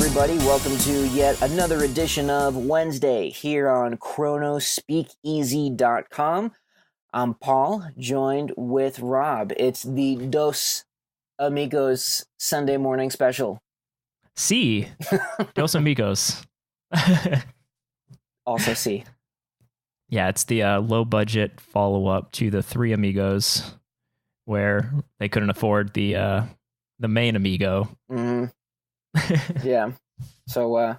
everybody. Welcome to yet another edition of Wednesday here on chronospeakeasy.com. I'm Paul, joined with Rob. It's the Dos Amigos Sunday morning special. C. Dos Amigos. Also C. Yeah, it's the low-budget follow-up to the Three Amigos, where they couldn't afford the main amigo. Mm-hmm. Yeah. So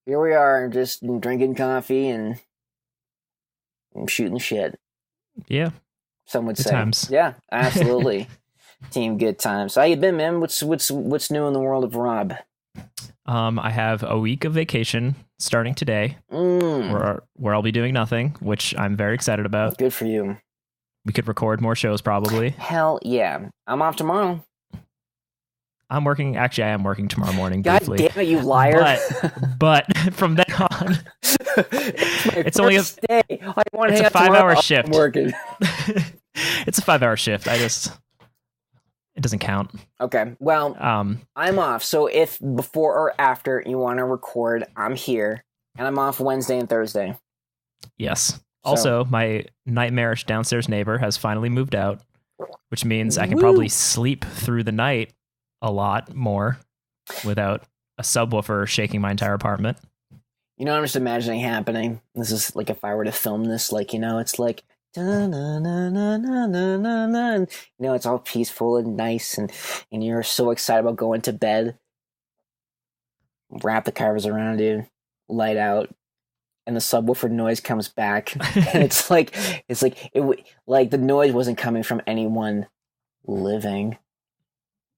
here we are, just drinking coffee and shooting shit. Yeah. Some would good say. Times. Yeah, absolutely. Team good times. So how you been, man? What's new in the world of Rob? I have a week of vacation starting today, where I'll be doing nothing, which I'm very excited about. Good for you. We could record more shows probably. Hell yeah. I'm off tomorrow. I'm working. Actually, I am working tomorrow morning. God briefly. Damn it, you liar. But from then on, it's only a day. I want to it's a 5-hour shift. I'm working. It's a 5-hour shift. It doesn't count. Okay. Well, I'm off. So if before or after you want to record, I'm here. And I'm off Wednesday and Thursday. Yes. Also, my nightmarish downstairs neighbor has finally moved out, which means I can probably sleep through the night a lot more without a subwoofer shaking my entire apartment. You know, I'm just imagining happening. This is like if I were to film this, like, you know, it's like, and, you know, it's all peaceful and nice, and you're so excited about going to bed. Wrap the covers around you, light out, and the subwoofer noise comes back, and it's like the noise wasn't coming from anyone living.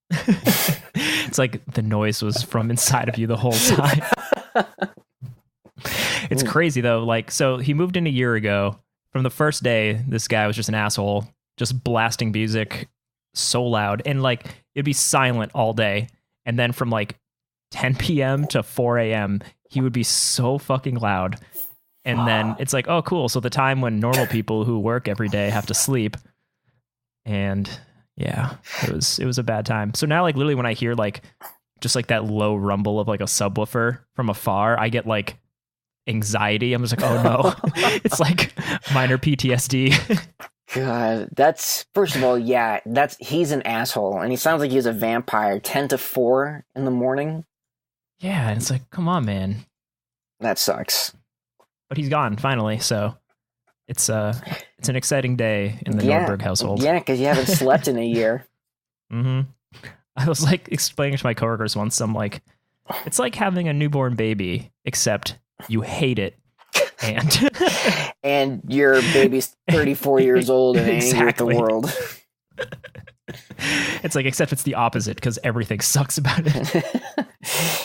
It's like the noise was from inside of you the whole time. It's crazy though. Like, so he moved in a year ago. From the first day, this guy was just an asshole, just blasting music so loud, and like it'd be silent all day. And then from like 10 p.m. to 4 a.m., he would be so fucking loud. And then it's like, oh, cool. So the time when normal people who work every day have to sleep. And yeah, it was a bad time. So now, like, literally when I hear like just like that low rumble of like a subwoofer from afar, I get like anxiety. I'm just like, oh no. It's like minor PTSD. God, that's, first of all, yeah, he's an asshole, and he sounds like he's a vampire. 10 to 4 in the morning. Yeah, and it's like, come on, man. That sucks. But he's gone finally, so it's an exciting day in the Nordberg household. Yeah, because you haven't slept in a year. Mm-hmm. I was like explaining to my coworkers once, I'm like, it's like having a newborn baby, except you hate it. And and your baby's 34 years old and angry at the world. It's like, except it's the opposite, because everything sucks about it.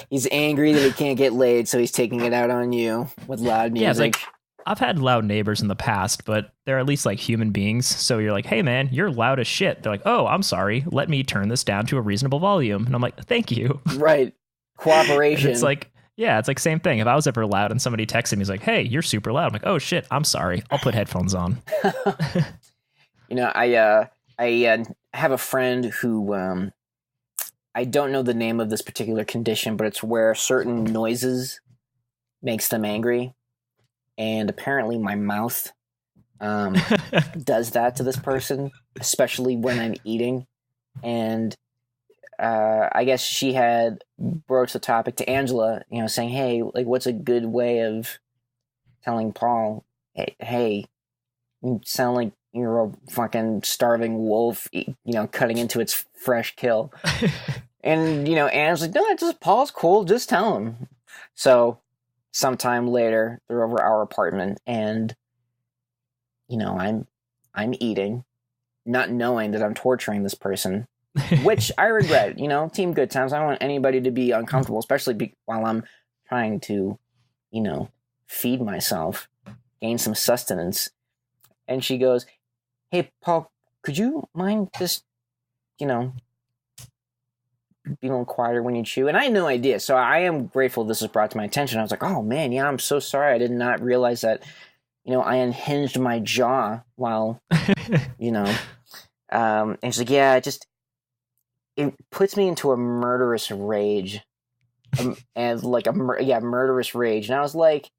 He's angry that he can't get laid, so he's taking it out on you with loud music. Yeah, it's like, I've had loud neighbors in the past, but they're at least like human beings. So you're like, hey man, you're loud as shit. They're like, oh, I'm sorry. Let me turn this down to a reasonable volume. And I'm like, thank you. Right. Cooperation. It's like, yeah, it's like same thing. If I was ever loud and somebody texted me, he's like, hey, you're super loud. I'm like, oh shit, I'm sorry. I'll put headphones on. You know, I have a friend who, I don't know the name of this particular condition, but it's where certain noises makes them angry. And apparently my mouth does that to this person, especially when I'm eating. And I guess she had broached the topic to Angela, you know, saying, hey, like, what's a good way of telling Paul, hey, you sound like you're a fucking starving wolf, you know, cutting into its fresh kill. And, you know, Angela's like, no, just Paul's cool, just tell him. So sometime later, they're over our apartment, and, you know, I'm eating, not knowing that I'm torturing this person, which I regret. You know, team good times. I don't want anybody to be uncomfortable, especially while I'm trying to, you know, feed myself, gain some sustenance. And she goes, hey, Paul, could you mind just, you know, be a little quieter when you chew? And I had no idea. So I am grateful this was brought to my attention. I was like, oh man, yeah, I'm so sorry. I did not realize that, you know, I unhinged my jaw while, you know, and she's like, yeah, it puts me into a murderous rage and like murderous rage. And I was like,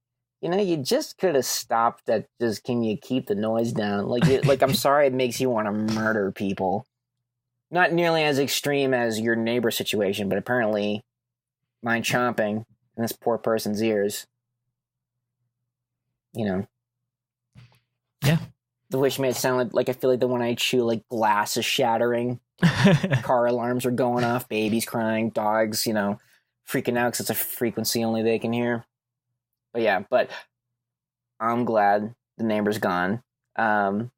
you just could have stopped at just, can you keep the noise down? Like, I'm sorry it makes you want to murder people. Not nearly as extreme as your neighbor situation, but apparently mine chomping in this poor person's ears. Yeah. The way she made it sound like I feel like the one I chew, like glass is shattering, car alarms are going off, babies crying, dogs, freaking out because it's a frequency only they can hear. But I'm glad the neighbor's gone. And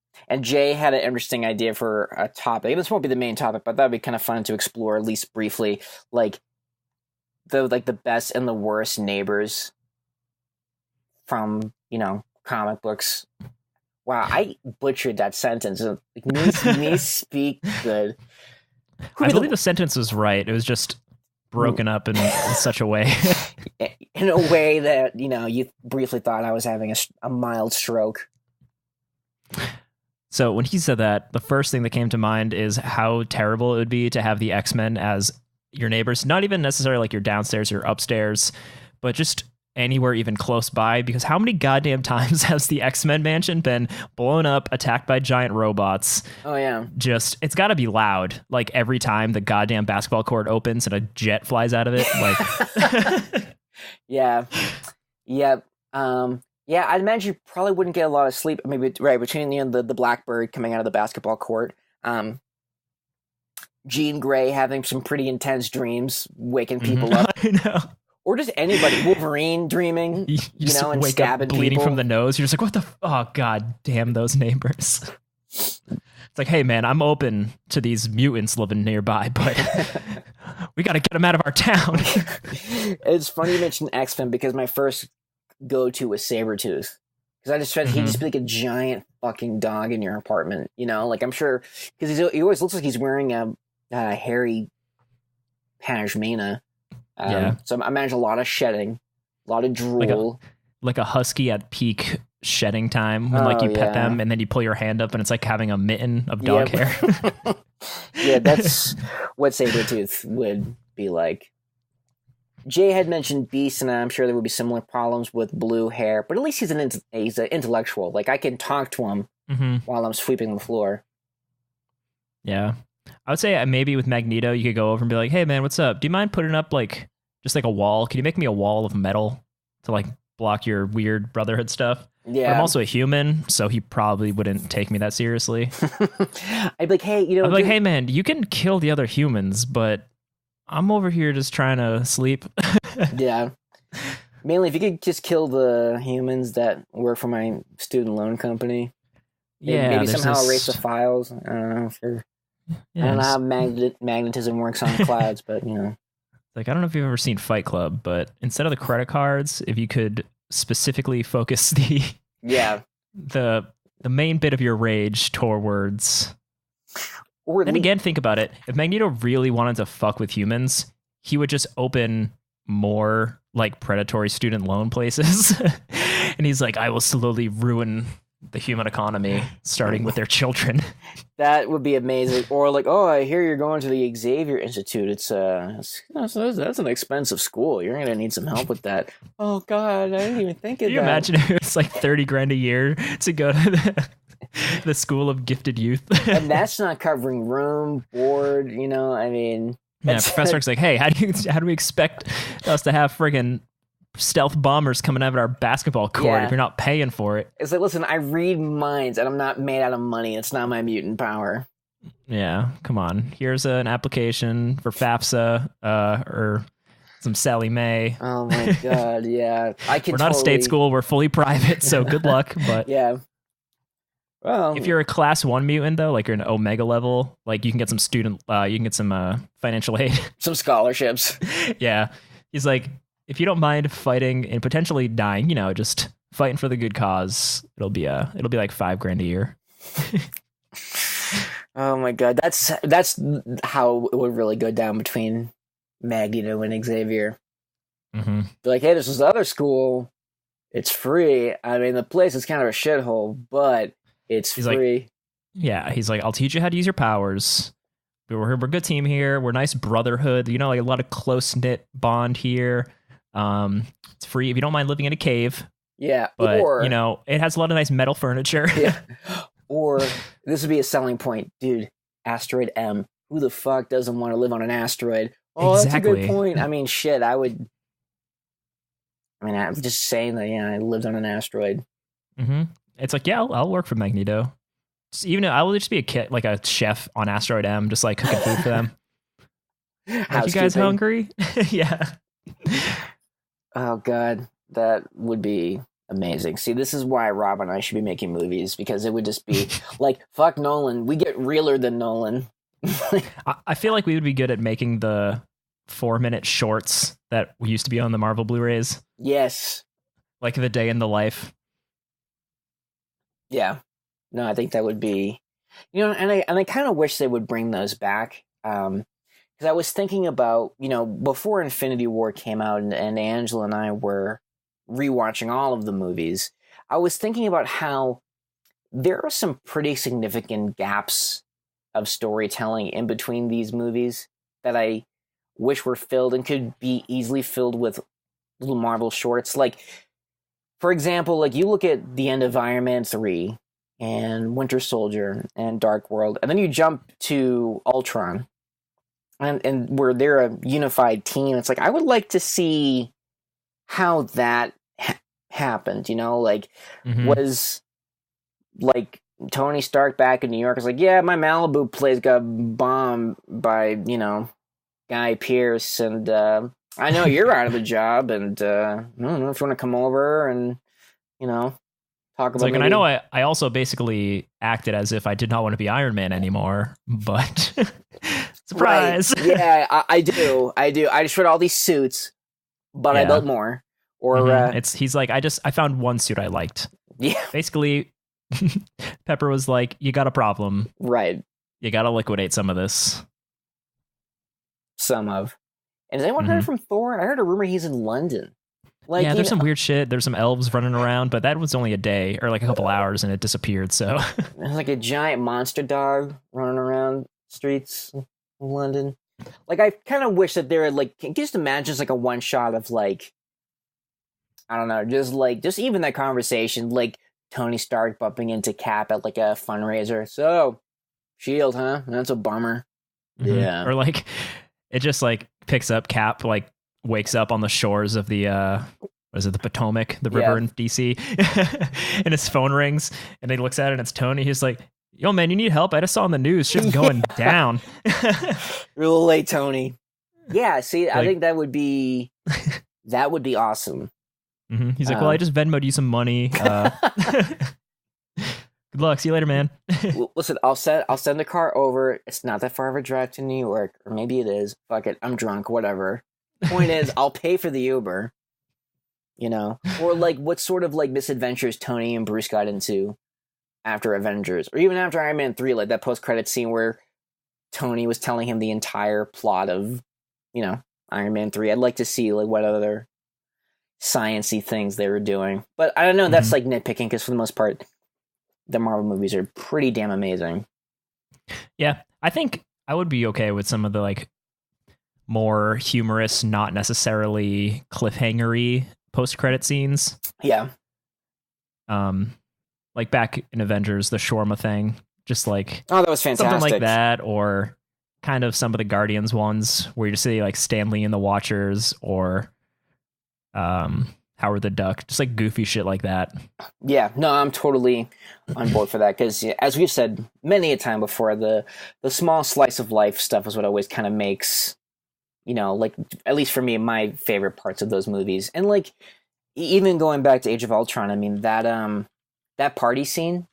Jay had an interesting idea for a topic. This won't be the main topic, but that'd be kind of fun to explore, at least briefly, like the best and the worst neighbors from comic books. Wow, I butchered that sentence. Me speak good. I believe the sentence was right. It was just broken up in such a way. In a way that, you briefly thought I was having a mild stroke. So when he said that, the first thing that came to mind is how terrible it would be to have the X-Men as your neighbors. Not even necessarily like your downstairs or upstairs, but just anywhere even close by. Because how many goddamn times has the X-Men mansion been blown up, attacked by giant robots? Oh, yeah. It's got to be loud. Like every time the goddamn basketball court opens and a jet flies out of it. Like, yeah. Yep. Yeah, I'd imagine you probably wouldn't get a lot of sleep. Maybe right between the Blackbird coming out of the basketball court, Jean Grey having some pretty intense dreams, waking people up. I know. Or just anybody, Wolverine dreaming, and wake stabbing up bleeding people from the nose. You're just like, what the? Oh god, damn those neighbors. It's like, hey man, I'm open to these mutants living nearby, but we got to get them out of our town. It's funny you mentioned X-Men because my first go-to was Sabretooth. Because I just felt he'd just be like a giant fucking dog in your apartment, Like, I'm sure, because he always looks like he's wearing a hairy pashmina. So I imagine a lot of shedding, a lot of drool. Like a husky at peak shedding time when you pet them and then you pull your hand up and it's like having a mitten of dog hair. Yeah, that's what Sabretooth would be like. Jay had mentioned Beast, and I'm sure there would be similar problems with blue hair, but at least he's an intellectual. Like, I can talk to him while I'm sweeping the floor. Yeah. I would say maybe with Magneto, you could go over and be like, hey, man, what's up? Do you mind putting up, just like a wall? Can you make me a wall of metal to, block your weird Brotherhood stuff? Yeah. But I'm also a human, so he probably wouldn't take me that seriously. I'd be like, hey, hey, man, you can kill the other humans, but I'm over here just trying to sleep. Yeah. Mainly, if you could just kill the humans that work for my student loan company. Maybe somehow erase the files. I don't know. I don't know how magnetism works on clouds, but, Like, I don't know if you've ever seen Fight Club, but instead of the credit cards, if you could specifically focus the main bit of your rage towards... And again, think about it. If Magneto really wanted to fuck with humans, he would just open more predatory student loan places. And he's like, I will slowly ruin the human economy, starting with their children. That would be amazing. Or I hear you're going to the Xavier Institute. It's that's an expensive school. You're going to need some help with that. Oh God, I didn't even think of that. Can you imagine if it's $30,000 a year to go to the School of Gifted Youth? And that's not covering room, board, Professor X's like, hey, how do we expect us to have friggin' stealth bombers coming out of our basketball court if you're not paying for it? It's like, listen, I read minds and I'm not made out of money. It's not my mutant power. Yeah, come on. Here's an application for FAFSA or some Sally Mae. Oh my God, yeah. We're not a state school. We're fully private, so good luck. But yeah. Well, if you're a class 1 mutant, though, you're an Omega level, you can get some financial aid. Some scholarships. Yeah. He's like, if you don't mind fighting and potentially dying, just fighting for the good cause, it'll be $5,000 a year. Oh my God. That's how it would really go down between Magneto and Xavier. Mm-hmm. Be like, hey, this is the other school. It's free. The place is kind of a shithole, but it's free. He's like, I'll teach you how to use your powers. we're a good team here. We're nice brotherhood. You know, like a lot of close knit bond here. It's free if you don't mind living in a cave. Yeah, But or you know, it has a lot of nice metal furniture. yeah, or this would be a selling point, dude. Asteroid M. Who the fuck doesn't want to live on an asteroid? Oh, Exactly. That's a good point. I mean, shit, I would. I mean, I'm just saying that. Yeah, I lived on an asteroid. It's like, yeah, I'll work for Magneto. Even I will just be a kid, like a chef on Asteroid M, just like cooking food for them. Like, you guys hungry? Yeah. Oh god, that would be amazing. See, this is why Rob and I should be making movies, because it would just be like, fuck Nolan. We get realer than Nolan. I feel like we would be good at making the 4-minute shorts that used to be on the Marvel Blu-rays. Yes. Like the day in the life. Yeah. No, I think that would be, you know, and I kind of wish they would bring those back. Because I was thinking about, you know, before Infinity War came out and Angela and I were rewatching all of the movies, I was thinking about how there are some pretty significant gaps of storytelling in between these movies that I wish were filled and could be easily filled with little Marvel shorts. Like, for example, like you look at the end of Iron Man 3 and Winter Soldier and Dark World, and then you jump to Ultron, and where they're a unified team. It's like, I would like to see how that happened, you know, like, was like Tony Stark back in New York is like, yeah, my Malibu place got bombed by, you know, Guy Pearce, and I know you're out of a job, and I don't know if you want to come over and, you know, talk about. Like, and I know I also basically acted as if I did not want to be Iron Man anymore, but surprise. Right. Yeah, I do. I just read all these suits, but I built more. Or he's like, I found one suit I liked. Yeah. Basically, Pepper was like, you got a problem. Right. You got to liquidate some of this. Some of. And has anyone heard from Thor? I heard a rumor he's in London. Like, yeah, there's some weird shit. There's some elves running around, but that was only a day or like a couple hours and it disappeared. So there's like a giant monster dog running around streets in London. Like, I kind of wish that there, like, can you just imagine just like a one shot of like, I don't know, just even that conversation, like Tony Stark bumping into Cap at like a fundraiser. So, Shield, huh? That's a bummer. Yeah. Or like, it just like picks up Cap, like wakes up on the shores of the was it the Potomac, the river in DC, and his phone rings, and he looks at it, and it's Tony. He's like, "Yo, man, you need help? I just saw on the news, shit's going down." Real late, Tony. Yeah, see, like, I think that would be awesome. He's like, "Well, I just Venmo'd you some money. Good luck. See you later, man." Listen, I'll send the car over. It's not that far of a drive to New York, or maybe it is. Fuck it, I'm drunk. Whatever. Point is, I'll pay for the Uber. You know, or like what sort of like misadventures Tony and Bruce got into after Avengers, or even after Iron Man 3, like that post-credit scene where Tony was telling him the entire plot of, you know, Iron Man 3. I'd like to see like what other science-y things they were doing. But I don't know, that's like nitpicking, because for the most part, the Marvel movies are pretty damn amazing. Yeah, I think I would be okay with some of the like more humorous, not necessarily cliffhanger-y post-credit scenes. Yeah. Like back in Avengers, the shawarma thing, just like, oh, that was fantastic. Something like that, or kind of some of the Guardians ones where you just see like Stanley and the Watchers, or Howard the Duck, just like goofy shit like that. Yeah, no, I'm totally on board for that, because as we've said many a time before, the small slice of life stuff is what always kind of makes, you know, like, at least for me, my favorite parts of those movies. And like, even going back to Age of Ultron, I mean, that party scene,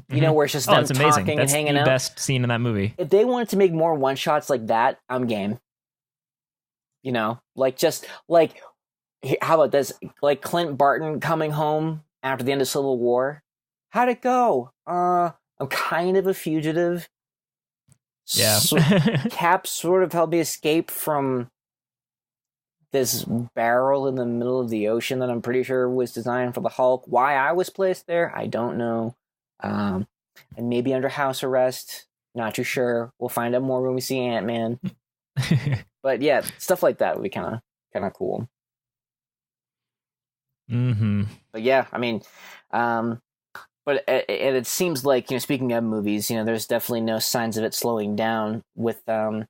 you know, where it's just them it's amazing. talking That's and hanging the out. Best scene in that movie. If they wanted to make more one-shots like that, I'm game. You know, like, just like, how about this? Like Clint Barton coming home after the end of Civil War. How'd it go? I'm kind of a fugitive. Yeah. Cap sort of helped me escape from this barrel in the middle of the ocean that I'm pretty sure was designed for the Hulk. Why I was placed there, I don't know. And maybe under house arrest. Not too sure. We'll find out more when we see Ant-Man. But yeah, stuff like that would be kind of cool. Mm-hmm. But yeah, I mean, but it seems like, speaking of movies, there's definitely no signs of it slowing down with Sony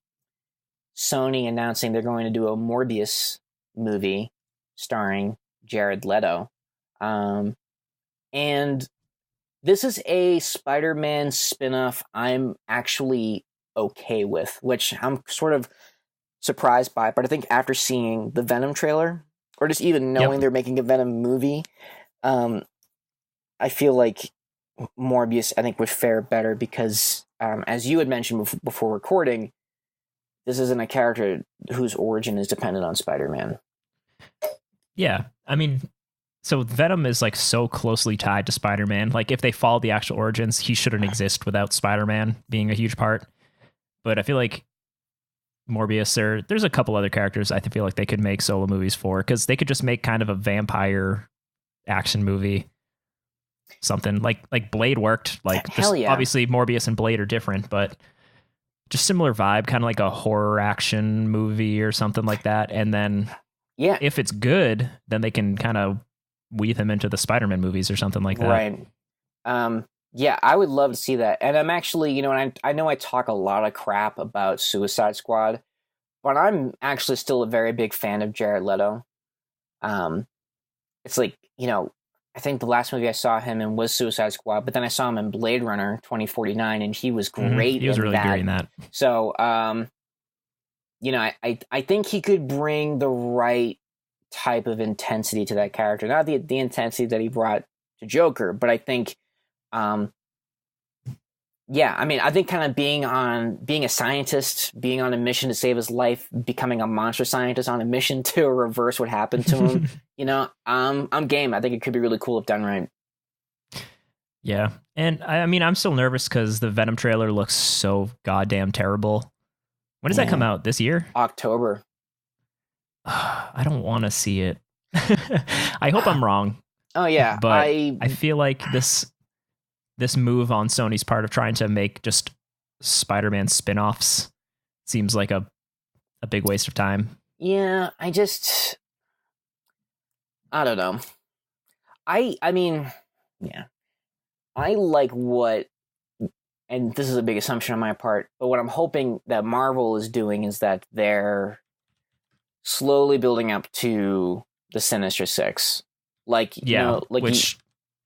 announcing they're going to do a Morbius movie starring Jared Leto. And this is a Spider-Man spin-off I'm actually okay with, which I'm sort of surprised by. But I think after seeing the Venom trailer, or just even knowing they're making a Venom movie, I feel like Morbius, I think, would fare better because, as you had mentioned before recording, this isn't a character whose origin is dependent on Spider-Man. Yeah, I mean, so Venom is like so closely tied to Spider-Man. Like, if they follow the actual origins, he shouldn't exist without Spider-Man being a huge part. But I feel like Morbius, there's a couple other characters I feel like they could make solo movies for, because they could just make kind of a vampire action movie. Something like Blade worked. Like, just yeah. Obviously Morbius and Blade are different, but just similar vibe, kind of like a horror action movie or something like that. And then if it's good, then they can kind of weave him into the Spider-Man movies or something like that. Right. Yeah, I would love to see that. And I'm actually, and I know I talk a lot of crap about Suicide Squad, but I'm actually still a very big fan of Jared Leto. It's like, I think the last movie I saw him in was Suicide Squad, but then I saw him in Blade Runner 2049, and he was great. He was really good in that. So, I think he could bring the right type of intensity to that character. Not the intensity that he brought to Joker, but I think, I think kind of being a scientist, being on a mission to save his life, becoming a monster scientist on a mission to reverse what happened to him, I'm game. I think it could be really cool if done right. Yeah. And I'm still nervous because the Venom trailer looks so goddamn terrible. When does that come out? This year? October. I don't want to see it. I hope I'm wrong. Oh yeah. But I feel like this move on Sony's part of trying to make just Spider-Man spin-offs seems like a big waste of time. Yeah, I don't know. I like what, and this is a big assumption on my part, but what I'm hoping that Marvel is doing is that they're slowly building up to the Sinister Six.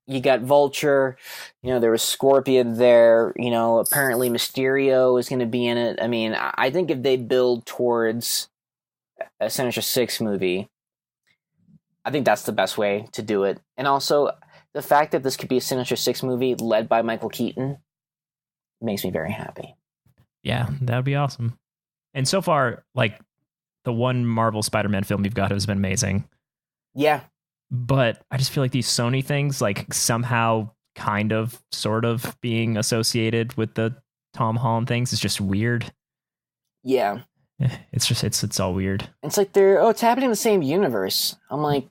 You got Vulture, there was Scorpion there, apparently Mysterio is going to be in it. I mean, I think if they build towards a Sinister Six movie, I think that's the best way to do it. And also, the fact that this could be a Sinister Six movie led by Michael Keaton makes me very happy. Yeah, that would be awesome. And so far, like, the one Marvel Spider-Man film you've got has been amazing. Yeah. But I just feel like these Sony things, like, somehow kind of sort of being associated with the Tom Holland things is just weird. Yeah. It's just, it's all weird. It's like it's happening in the same universe. I'm like,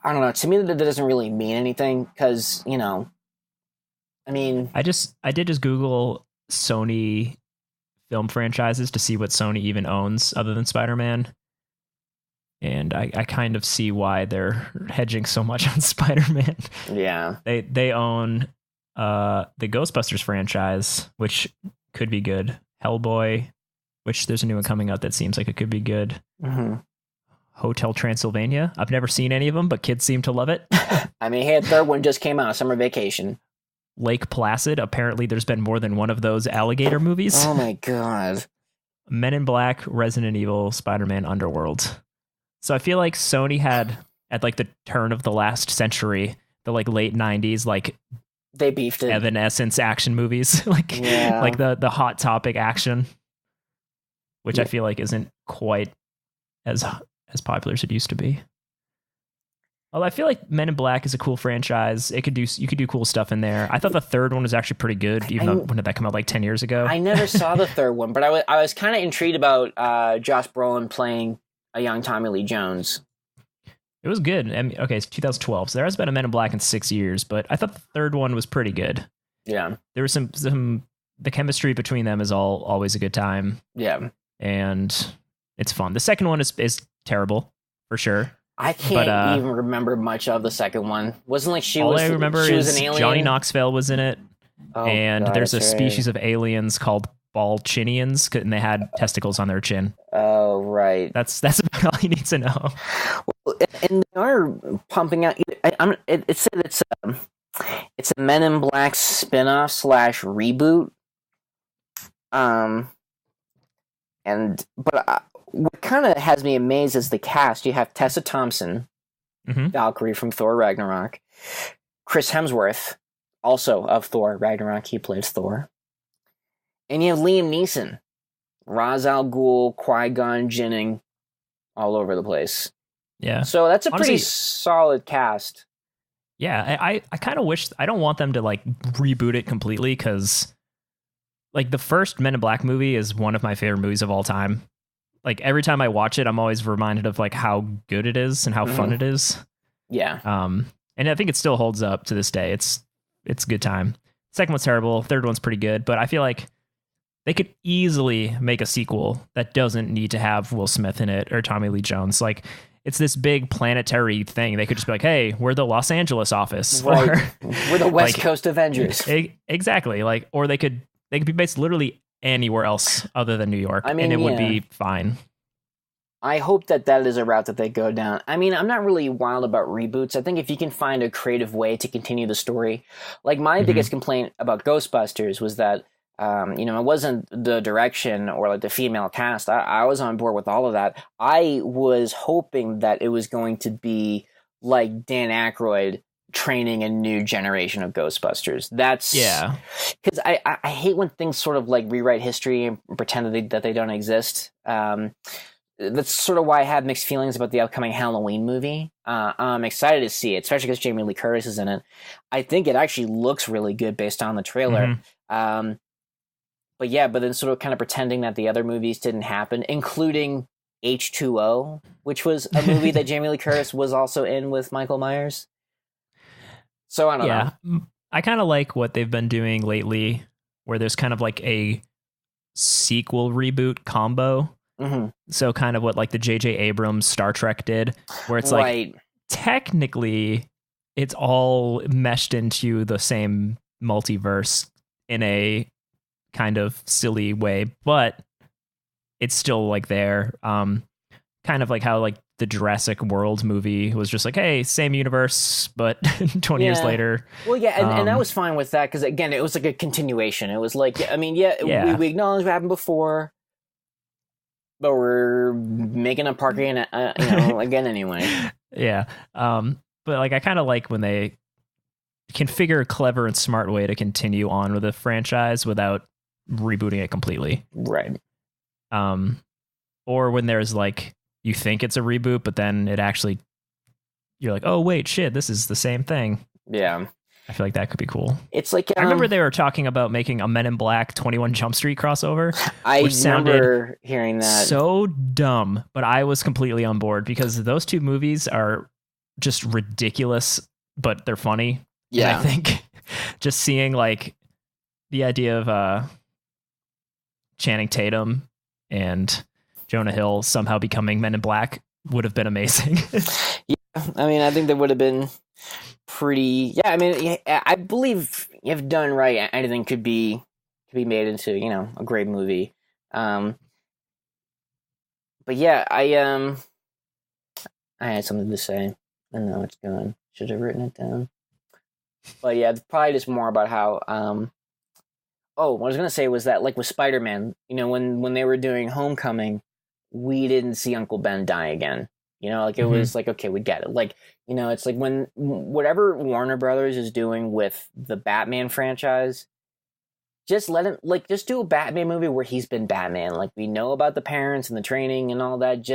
I don't know. To me, that doesn't really mean anything because, I mean... I did just Google Sony film franchises to see what Sony even owns other than Spider-Man. And I kind of see why they're hedging so much on Spider-Man. Yeah. They own the Ghostbusters franchise, which could be good. Hellboy, which there's a new one coming out that seems like it could be good. Mm-hmm. Hotel Transylvania. I've never seen any of them, but kids seem to love it. I mean, hey, the third one just came out, Summer Vacation. Lake Placid. Apparently there's been more than one of those alligator movies. Oh my God. Men in Black, Resident Evil, Spider-Man Underworld. So I feel like Sony had, at like the turn of the last century, the like late 90s, like they beefed it. Evanescence action movies, like the Hot Topic action, which I feel like isn't quite as popular as it used to be. Although I feel like Men in Black is a cool franchise. You could do cool stuff in there. I thought the third one was actually pretty good, even though when did that come out, like 10 years ago? I never saw the third one, but I was kind of intrigued about Josh Brolin playing a young Tommy Lee Jones. It was good. I mean, okay, it's 2012, so there has been a Men in Black in 6 years, but I thought the third one was pretty good. Yeah. There were some the chemistry between them is always a good time. Yeah. And it's fun. The second one is terrible for sure. I can't even remember much of the second one. Wasn't like all I remember she was is an alien? Johnny Knoxville was in it. Oh, and God, there's a that's species of aliens called Balchinians, and they had testicles on their chin. Oh, right. That's about all you need to know. Well, and they are pumping out. It said it's a Men in Black spinoff / reboot. But what kind of has me amazed is the cast. You have Tessa Thompson, Valkyrie from Thor Ragnarok, Chris Hemsworth, also of Thor Ragnarok. He plays Thor. And you have Liam Neeson, Ra's al Ghul, Qui-Gon Jinn, all over the place. Yeah. So that's a Honestly, pretty solid cast. Yeah, I kind of wish, I don't want them to like reboot it completely, because like the first Men in Black movie is one of my favorite movies of all time. Like every time I watch it, I'm always reminded of like how good it is and how fun it is. Yeah. And I think it still holds up to this day. It's a good time. Second one's terrible. Third one's pretty good, but I feel like they could easily make a sequel that doesn't need to have Will Smith in it or Tommy Lee Jones. Like, it's this big planetary thing. They could just be like, hey, we're the Los Angeles office. Right. Or, we're the West Coast Avengers. Exactly. Like, or they could be based literally anywhere else other than New York. I mean, and it would be fine. I hope that is a route that they go down. I mean, I'm not really wild about reboots. I think if you can find a creative way to continue the story, like my biggest complaint about Ghostbusters was that, it wasn't the direction or like the female cast. I was on board with all of that. I was hoping that it was going to be like Dan Aykroyd training a new generation of Ghostbusters. That's because I hate when things sort of like rewrite history and pretend that they don't exist. That's sort of why I have mixed feelings about the upcoming Halloween movie. I'm excited to see it, especially because Jamie Lee Curtis is in it. I think it actually looks really good based on the trailer. But then sort of kind of pretending that the other movies didn't happen, including H2O, which was a movie that Jamie Lee Curtis was also in with Michael Myers. So I don't know. I kind of like what they've been doing lately, where there's kind of like a sequel reboot combo. So kind of what like the J.J. Abrams Star Trek did, where it's like technically it's all meshed into the same multiverse in a kind of silly way, but it's still like there. Kind of like how like the Jurassic World movie was just like, hey, same universe, but 20 years later. Well, yeah, and I was fine with that because again, it was like a continuation. It was like, we acknowledge what happened before, but we're making a park again, again anyway. Yeah. But like, I kind of like when they can figure a clever and smart way to continue on with a franchise without rebooting it completely. Right. Or when there's like, you think it's a reboot, but then it actually, you're like, oh wait, shit, this is the same thing. Yeah. I feel like that could be cool. It's like I remember they were talking about making a Men in Black 21 Jump Street crossover. I remember hearing that. So dumb, but I was completely on board because those two movies are just ridiculous, but they're funny. Yeah. And I think just seeing like the idea of Channing Tatum and Jonah Hill somehow becoming Men in Black would have been amazing. Yeah, I mean, I think that would have been pretty. Yeah, I mean, I believe if done right, anything could be made into a great movie. But yeah, I had something to say, and now it's gone. Should have written it down. But yeah, probably just more about how. What I was gonna say was that, like with Spider-Man, when they were doing Homecoming, we didn't see Uncle Ben die again. It was like, okay, we get it. Like, it's like when whatever Warner Brothers is doing with the Batman franchise, just let him, like, just do a Batman movie where he's been Batman. Like, we know about the parents and the training and all that.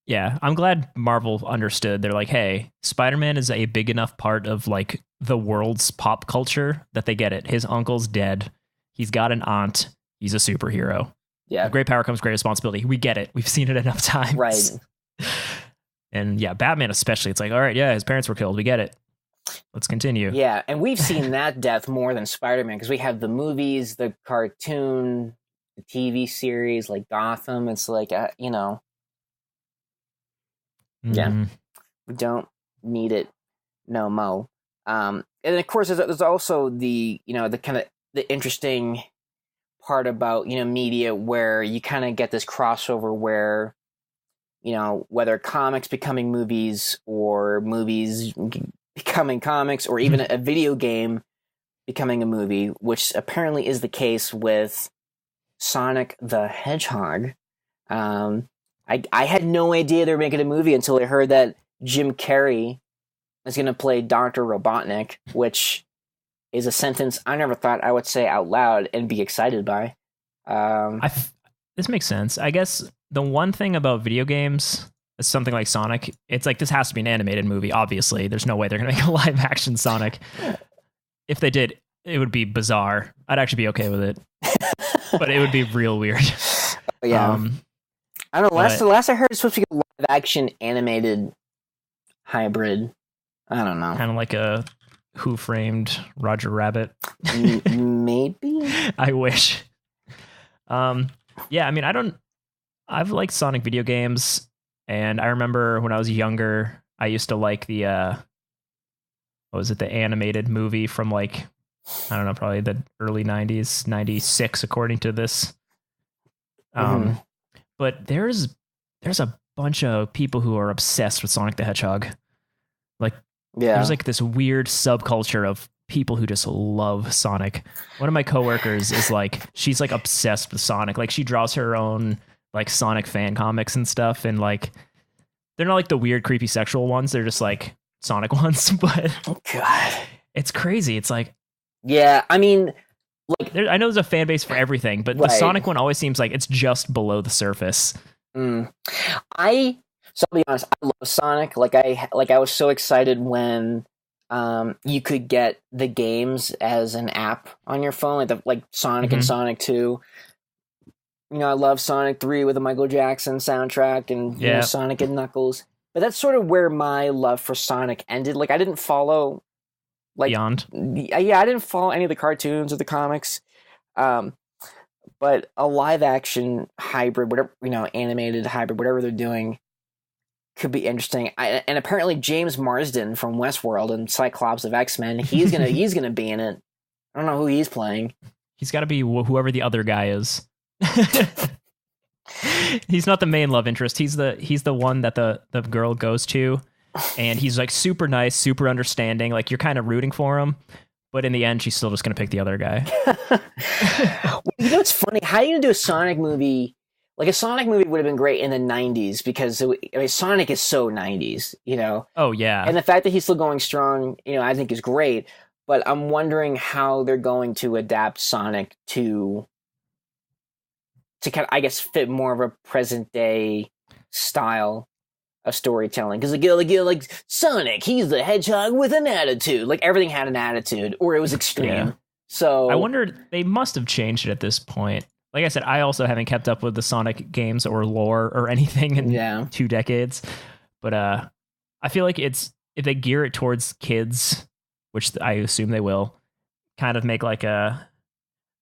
Yeah, I'm glad Marvel understood. They're like, hey, Spider-Man is a big enough part of like the world's pop culture that they get it. His uncle's dead. He's got an aunt. He's a superhero. Yeah. With great power comes great responsibility. We get it. We've seen it enough times. Right. And yeah, Batman especially. It's like, all right, yeah, his parents were killed. We get it. let's continue. Yeah, and we've seen that death more than Spider-Man because we have the movies, the cartoon, the TV series like Gotham. It's like, yeah, we don't need it no mo. And of course, there's also the kind of the interesting part about media where you kind of get this crossover where whether comics becoming movies or movies becoming comics or even a video game becoming a movie, which apparently is the case with Sonic the Hedgehog. I had no idea they were making a movie until I heard that Jim Carrey is going to play Dr. Robotnik, which is a sentence I never thought I would say out loud and be excited by. This makes sense. I guess the one thing about video games is something like Sonic, it's like this has to be an animated movie, obviously. There's no way they're going to make a live-action Sonic. If they did, it would be bizarre. I'd actually be okay with it. But it would be real weird. Yeah. I don't know. Last I heard, it's supposed to be a live-action animated hybrid. I don't know. Kind of like a Who Framed Roger Rabbit. Maybe? I wish. Yeah, I mean, I've liked Sonic video games, and I remember when I was younger, I used to like the, what was it, the animated movie from like, I don't know, probably the early 90s, 96, according to this. But there's a bunch of people who are obsessed with Sonic the Hedgehog. Like, there's like this weird subculture of people who just love Sonic. One of my coworkers is like, she's like obsessed with Sonic. Like, she draws her own like Sonic fan comics and stuff, and like they're not like the weird creepy sexual ones, they're just like Sonic ones. But oh god, it's crazy. It's like, yeah, I mean, like, I know there's a fan base for everything, but the Sonic one always seems like it's just below the surface. So I'll be honest, I love Sonic. Like I was so excited when you could get the games as an app on your phone, like Sonic and Sonic 2. I love Sonic 3 with the Michael Jackson soundtrack and Sonic and Knuckles. But that's sort of where my love for Sonic ended. Like, I didn't follow Beyond. Yeah, I didn't follow any of the cartoons or the comics. But a live action hybrid, whatever, animated hybrid, whatever they're doing, could be interesting. And apparently James Marsden from Westworld and Cyclops of X-Men, he's gonna be in it. I don't know who he's playing. He's got to be whoever the other guy is. He's not the main love interest. He's the one that the girl goes to, and he's like super nice, super understanding. Like, you're kind of rooting for him, but in the end, she's still just gonna pick the other guy. It's funny. How are you gonna do a Sonic movie? Like, a Sonic movie would have been great in the 90s because Sonic is so 90s, Oh yeah. And the fact that he's still going strong, I think is great. But I'm wondering how they're going to adapt Sonic to kind of, I guess, fit more of a present day style of storytelling. Because like Sonic, he's the hedgehog with an attitude. Like, everything had an attitude, or it was extreme. Yeah. So I wonder, they must have changed it at this point. Like I said, I also haven't kept up with the Sonic games or lore or anything in 2 decades. But I feel like if they gear it towards kids, which I assume they will, kind of make like a,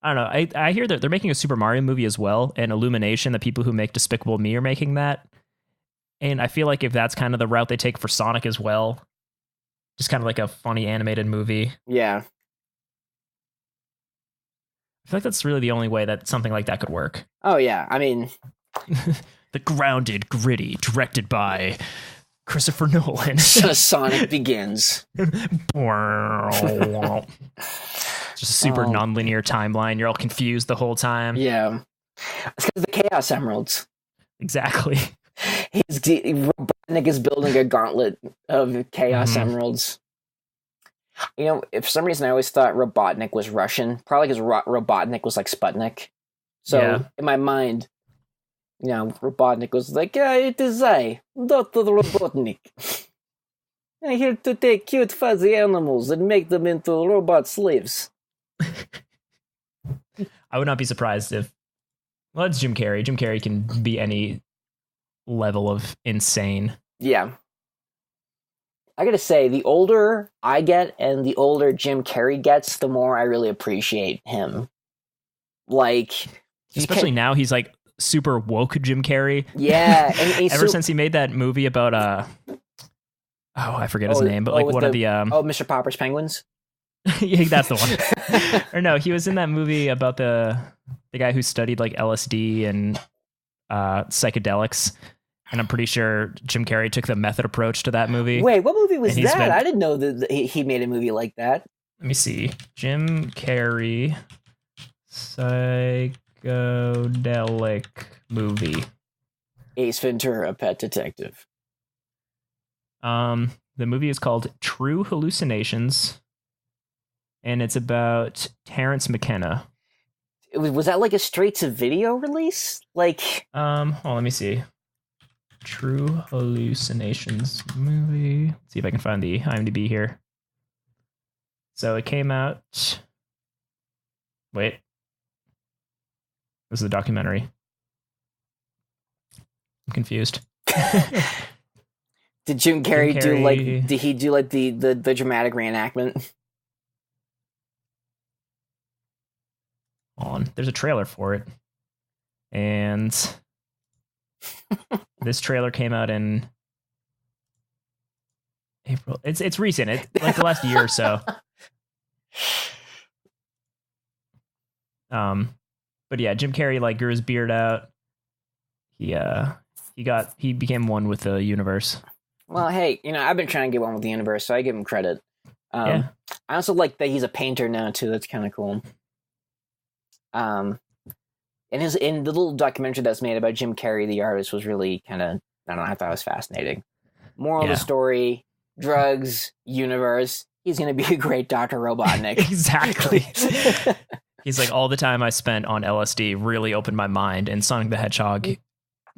I don't know. I hear that they're making a Super Mario movie as well, and Illumination, the people who make Despicable Me, are making that. And I feel like if that's kind of the route they take for Sonic as well, just kind of like a funny animated movie. Yeah. I feel like that's really the only way that something like that could work. Oh, yeah. I mean... The Grounded, Gritty, directed by Christopher Nolan. Sonic Begins. Just a super non-linear timeline. You're all confused the whole time. Yeah. It's because of the Chaos Emeralds. Exactly. Robotnik is building a gauntlet of Chaos Emeralds. For some reason I always thought Robotnik was Russian, probably because Robotnik was like Sputnik. So in my mind, Robotnik was like, it is I, Dr. Robotnik. I'm here to take cute fuzzy animals and make them into robot slaves. I would not be surprised if, well, it's Jim Carrey. Jim Carrey can be any level of insane. Yeah. I gotta say, the older I get and the older Jim Carrey gets, the more I really appreciate him. Like, especially now, he's like super woke Jim Carrey. Yeah, and ever since he made that movie about I forget his name, but like one of the Mr. Popper's Penguins. Yeah, that's the one. Or no, he was in that movie about the guy who studied like LSD and psychedelics. And I'm pretty sure Jim Carrey took the method approach to that movie. Wait, what movie was that? I didn't know that he made a movie like that. Let me see. Jim Carrey psychedelic movie. Ace Ventura, Pet Detective. The movie is called True Hallucinations, and it's about Terrence McKenna. Was that like a straight to video release? Like, let me see. True Hallucinations movie. Let's see if I can find the IMDb here. So it came out. Wait. This is a documentary. I'm confused. Did Jim Carrey do like? Did he do like the dramatic reenactment? There's a trailer for it, and this trailer came out in April. It's recent. It's like the last year or so. But yeah, Jim Carrey like grew his beard out. He became one with the universe. Well, hey, I've been trying to get one with the universe, so I give him credit. Yeah. I also like that he's a painter now too. That's kind of cool. In the little documentary that's made about Jim Carrey, the artist, was really kind of, I don't know, I thought it was fascinating. Moral of the story: drugs, universe. He's going to be a great Dr. Robotnik. Exactly. He's like, all the time I spent on LSD really opened my mind, and Sonic the Hedgehog,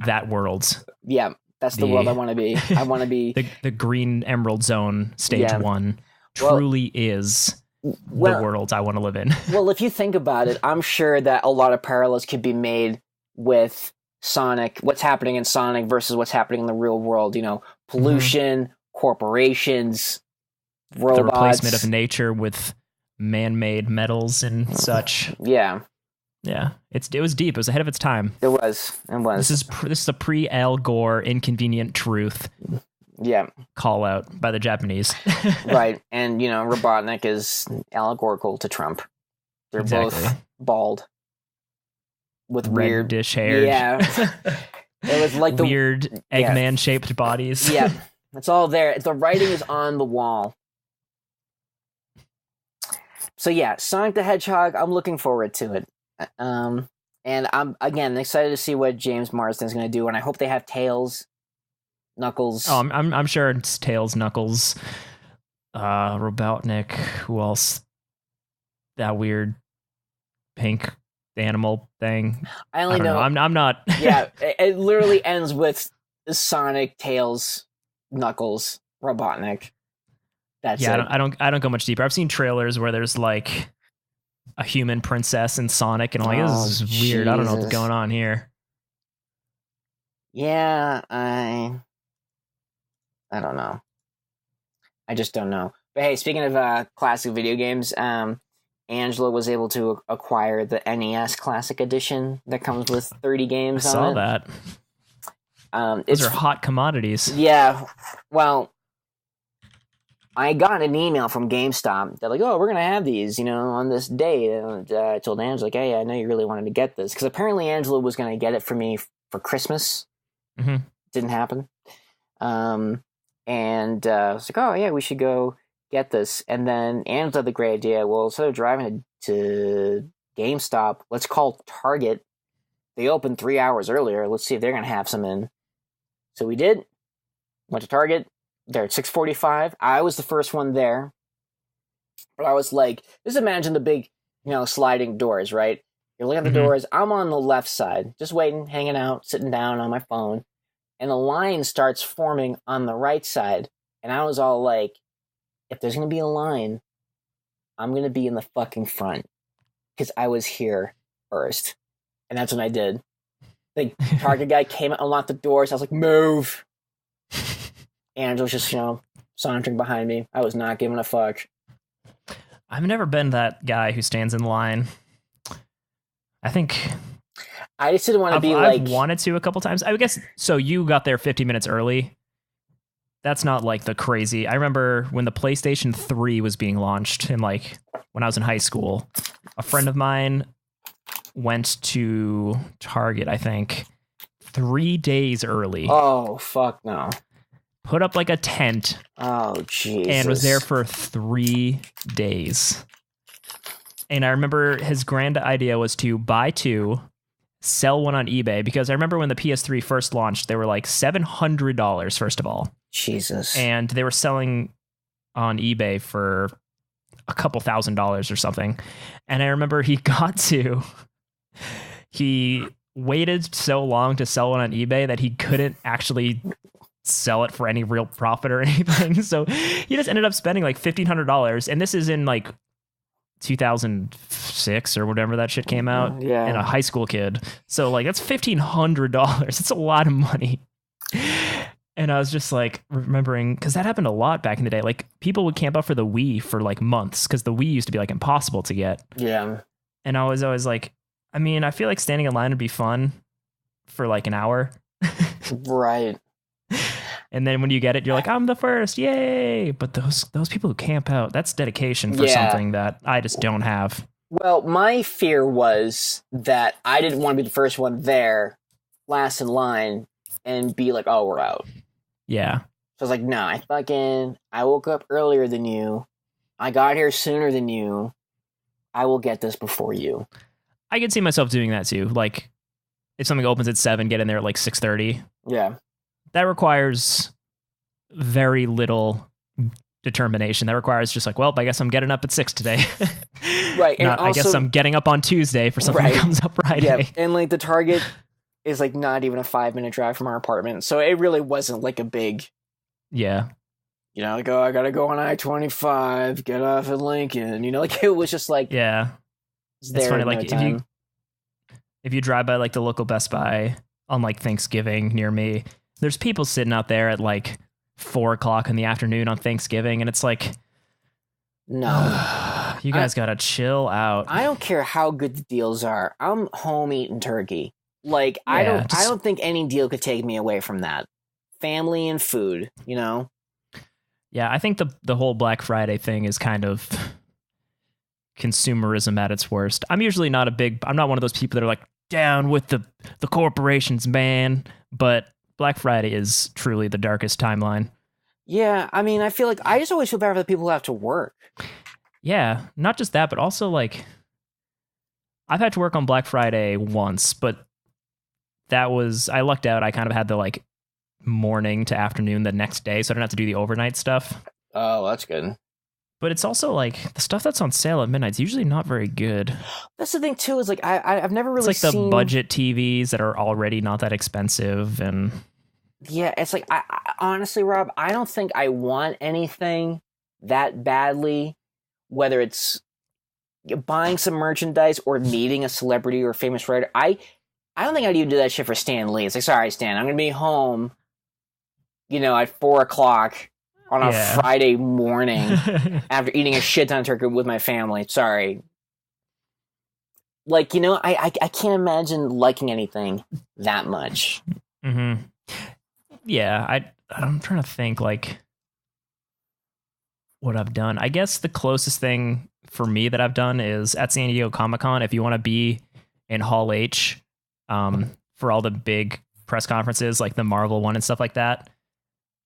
that world. Yeah, that's the world I want to be. I want to be the Green Emerald Zone Stage 1 truly is the world I want to live in. Well, if you think about it, I'm sure that a lot of parallels could be made with Sonic, what's happening in Sonic versus what's happening in the real world. Pollution, corporations, robots. The replacement of nature with man-made metals and such. Yeah. It was deep. It was ahead of its time. It was. This is a pre-Al Gore inconvenient truth. Yeah. Call out by the Japanese. Right. And Robotnik is allegorical to Trump. They're both bald with weird dish hair. Yeah. It was like weird Eggman shaped bodies. Yeah. It's all there. The writing is on the wall. So yeah, Sonic the Hedgehog, I'm looking forward to it. And I'm, again, excited to see what James Marsden's going to do, and I hope they have Tails, Knuckles. Oh, I'm sure it's Tails, Knuckles, Robotnik, who else? That weird pink animal thing. I only know. I'm not. Yeah, it literally ends with Sonic, Tails, Knuckles, Robotnik. That's it. I don't go much deeper. I've seen trailers where there's like a human princess and Sonic, and I'm like, this is weird. I don't know what's going on here. Yeah, I don't know. I just don't know. But hey, speaking of classic video games, Angela was able to acquire the NES Classic Edition that comes with 30 games on it. I saw that. Those are hot commodities. Yeah. Well, I got an email from GameStop. They're like, oh, we're going to have these, on this day. And I told Angela, like, hey, I know you really wanted to get this. Because apparently Angela was going to get it for me for Christmas. Mm-hmm. Didn't happen. And I was like, oh, yeah, we should go get this. And then Angela had the great idea, well, instead of driving to GameStop, let's call Target. They opened 3 hours earlier. Let's see if they're going to have some in. So we did. Went to Target. There at 6:45. I was the first one there. But I was like, just imagine the big, sliding doors, right? You're looking at the doors. I'm on the left side, just waiting, hanging out, sitting down on my phone. And a line starts forming on the right side. And I was all like, if there's going to be a line, I'm going to be in the fucking front. Because I was here first. And that's when I did. The Target guy came out, unlocked the doors. I was like, move. Angela was just, sauntering behind me. I was not giving a fuck. I've never been that guy who stands in line. I think I just didn't want to be I've wanted to a couple times. I guess so. You got there 50 minutes early. That's not like the crazy. I remember when the PlayStation 3 was being launched, and like when I was in high school, a friend of mine went to Target, I think, 3 days early. Oh, fuck no. Put up like a tent. Oh, Jesus. And was there for 3 days. And I remember his grand idea was to buy 2, sell 1 on eBay, because I remember when the PS3 first launched, they were like $700, first of all. Jesus. And they were selling on eBay for a couple $1,000s or something. And I remember he waited so long to sell 1 on eBay that he couldn't actually sell it for any real profit or anything. So he just ended up spending like $1,500. And this is in like 2006 or whatever that shit came out. Yeah. And a high school kid. So like that's $1,500. It's a lot of money. And I was just like remembering, because that happened a lot back in the day. Like people would camp out for the Wii for like months because the Wii used to be like impossible to get. Yeah. And I was always like, I mean, I feel like standing in line would be fun for like an hour. Right. And then when you get it, you're like, I'm the first, yay! But those people who camp out, that's dedication for something that I just don't have. Well, my fear was that I didn't want to be the first one there, last in line, and be like, oh, we're out. Yeah. So I was like, no, I woke up earlier than you. I got here sooner than you. I will get this before you. I could see myself doing that too. Like, if something opens at 7, get in there at like 6:30. Yeah. That requires very little determination. That requires just like, well, I guess I'm getting up at 6 today. Right. And Not, also, I guess I'm getting up on Tuesday for something that comes up Friday. Yeah. And like the Target is like not even a 5-minute drive from our apartment. So it really wasn't like a big, Yeah. you know, like, oh, I got to go on I-25, get off at Lincoln. You know, like it was just like, Yeah. It's funny. Like if you drive by like the local Best Buy on like Thanksgiving near me, there's people sitting out there at like 4:00 in the afternoon on Thanksgiving. And it's like, no, you guys got to chill out. I don't care how good the deals are. I'm home eating turkey. Like, I don't think any deal could take me away from that. Family and food, you know? Yeah, I think the whole Black Friday thing is kind of consumerism at its worst. I'm usually not I'm not one of those people that are like, down with the corporations, man. But Black Friday is truly the darkest timeline. Yeah, I mean, I feel like I just always feel bad for the people who have to work. Yeah, not just that, but also like I've had to work on Black Friday once, but I lucked out. I kind of had the like morning to afternoon the next day, so I don't have to do the overnight stuff. Oh, that's good. But it's also like the stuff that's on sale at midnight is usually not very good. That's the thing too. Is like I've never really it's like the budget TVs that are already not that expensive, and yeah, it's like I honestly, Rob, I don't think I want anything that badly. Whether it's buying some merchandise or meeting a celebrity or famous writer, I don't think I'd even do that shit for Stan Lee. It's like, sorry, Stan, I'm gonna be home, you know, at 4:00 on a Friday morning after eating a shit ton of turkey with my family. Sorry. Like, you know, I can't imagine liking anything that much. Mm-hmm. Yeah, I'm trying to think like what I've done. I guess the closest thing for me that I've done is at San Diego Comic-Con. If you want to be in Hall H for all the big press conferences like the Marvel one and stuff like that,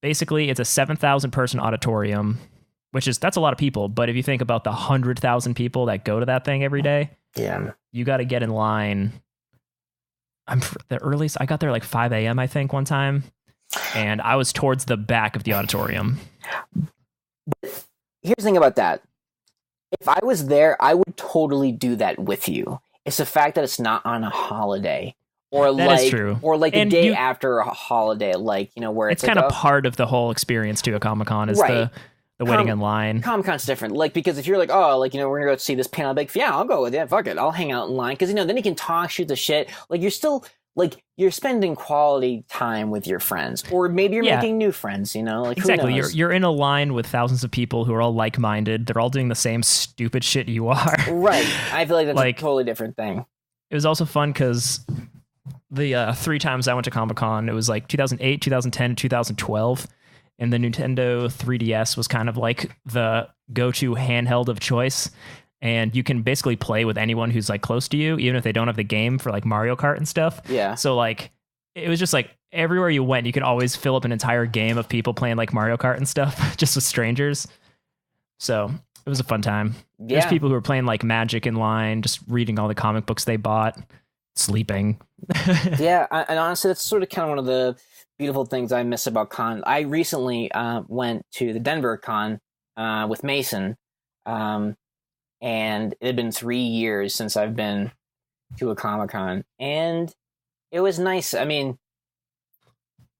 basically it's a 7,000 person auditorium, that's a lot of people. But if you think about the 100,000 people that go to that thing every day, yeah, you got to get in line. The earliest I got there like 5 a.m. I think one time, and I was towards the back of the auditorium. Here's the thing about that. If I was there, I would totally do that with you. It's the fact that it's not on a holiday. Or that like, is true. Or like a day after a holiday, like, you know, where it's like, kind of part of the whole experience too at Comic-Con is the waiting in line. Comic-Con's different. Like, because if you're like, oh, like, you know, we're gonna go see this panel, I'll be like, yeah, I'll go with it. Fuck it. I'll hang out in line. Because, you know, then you can talk, shoot the shit. Like, you're still, like, you're spending quality time with your friends, or maybe you're making new friends, you know, like exactly. Who knows? You're in a line with thousands of people who are all like-minded. They're all doing the same stupid shit you are. Right. I feel like that's a totally different thing. It was also fun because the 3 times I went to Comic-Con, it was like 2008, 2010, 2012. And the Nintendo 3DS was kind of like the go-to handheld of choice. And you can basically play with anyone who's like close to you, even if they don't have the game for like Mario Kart and stuff. Yeah. So like, it was just like everywhere you went, you could always fill up an entire game of people playing like Mario Kart and stuff, just with strangers. So it was a fun time. Yeah. There's people who were playing like Magic in line, just reading all the comic books they bought, sleeping. Yeah. And honestly, that's sort of kind of one of the beautiful things I miss about con. I recently went to the Denver con with Mason. And it had been 3 years since I've been to a Comic-Con, and it was nice. I mean,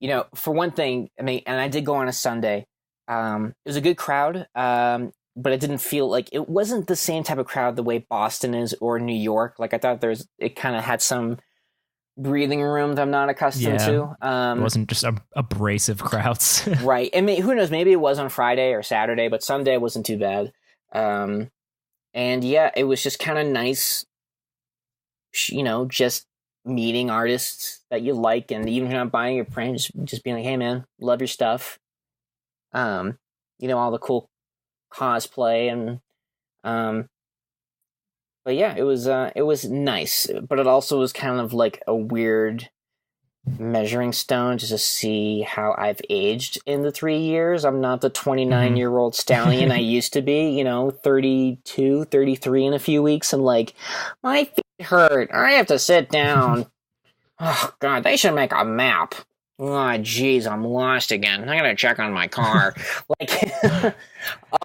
you know, for one thing, and I did go on a Sunday. It was a good crowd, but it didn't feel like it wasn't the same type of crowd the way Boston is or New York. Like I thought it kind of had some breathing room that I'm not accustomed to. It wasn't just abrasive crowds. Right. And who knows, maybe it was on Friday or Saturday, but Sunday wasn't too bad. And yeah, it was just kind of nice, you know, just meeting artists that you like, and even if you're not buying your print, just being like, hey man, love your stuff. You know, all the cool cosplay and but yeah, it was nice, but it also was kind of like a weird measuring stone just to see how I've aged in the 3 years. I'm not the 29-year-old stallion I used to be, you know, 32, 33 in a few weeks, and like, my feet hurt. I have to sit down. Oh, God, they should make a map. Oh, jeez, I'm lost again. I gotta check on my car. Like,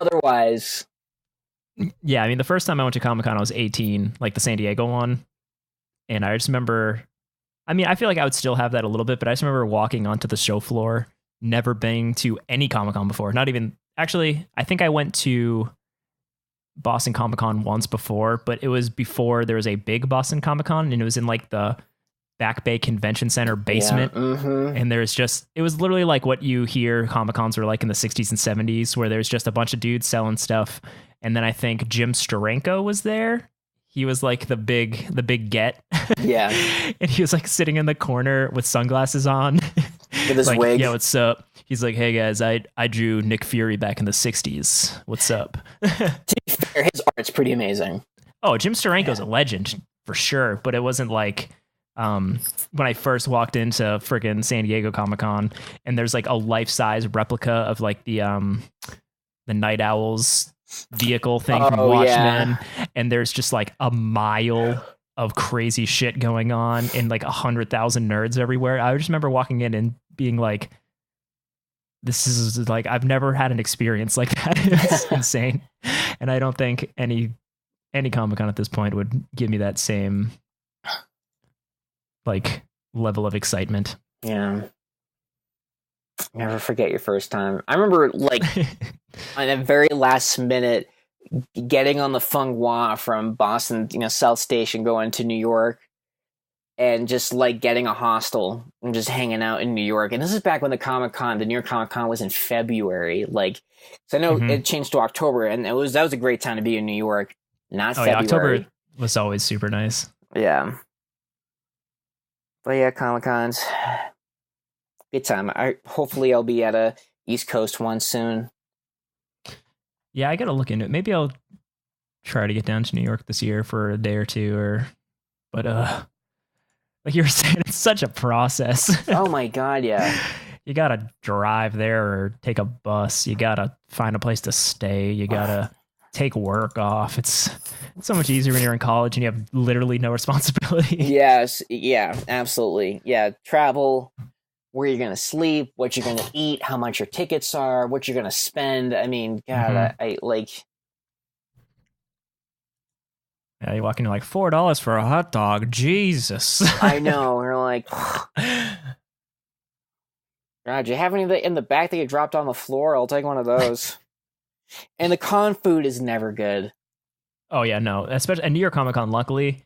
otherwise... Yeah, I mean, the first time I went to Comic-Con, I was 18, like the San Diego one, and I just remember... I mean, I feel like I would still have that a little bit, but I just remember walking onto the show floor, never been to any Comic-Con before. Not even, actually, I think I went to Boston Comic-Con once before, but it was before there was a big Boston Comic-Con, and it was in like the Back Bay Convention Center basement. Yeah, and there's just, it was literally like what you hear Comic-Cons were like in the 60s and 70s, where there's just a bunch of dudes selling stuff. And then I think Jim Steranko was there. He was like the big get. Yeah. And he was like sitting in the corner with sunglasses on. With his like, wig. Yeah, what's up? He's like, hey guys, I drew Nick Fury back in the 60s. What's up? To be fair, his art's pretty amazing. Oh, Jim Steranko's a legend for sure. But it wasn't like when I first walked into friggin' San Diego Comic-Con and there's like a life-size replica of like the Night Owls vehicle thing from Watchmen, and there's just like a mile of crazy shit going on and like 100,000 nerds everywhere. I just remember walking in and being like, this is like, I've never had an experience like that. It's insane. And I don't think any Comic-Con at this point would give me that same like level of excitement. Yeah. Never forget your first time. I remember, like, on the very last minute, getting on the Feng Hua from Boston, you know, South Station, going to New York, and just, like, getting a hostel and just hanging out in New York. And this is back when the New York Comic Con was in February. Like, so I know it changed to October, and that was a great time to be in New York, not February. Yeah, October was always super nice. Yeah. But yeah, Comic-Cons... good time. Hopefully I'll be at a East Coast one soon. Yeah, I gotta look into it. Maybe I'll try to get down to New York this year for a day or two, but like you were saying, it's such a process. Oh my God, yeah. You gotta drive there or take a bus. You gotta find a place to stay. You gotta take work off. It's so much easier when you're in college and you have literally no responsibility. Yes, yeah, absolutely. Yeah, travel, where you're going to sleep, what you're going to eat, how much your tickets are, what you're going to spend. I mean, God, I like... Yeah, you walk into like $4 for a hot dog. Jesus. I know. We're like... God, do you have anything in the back that you dropped on the floor? I'll take one of those. And the con food is never good. Oh, yeah, no. Especially at New York Comic Con, luckily,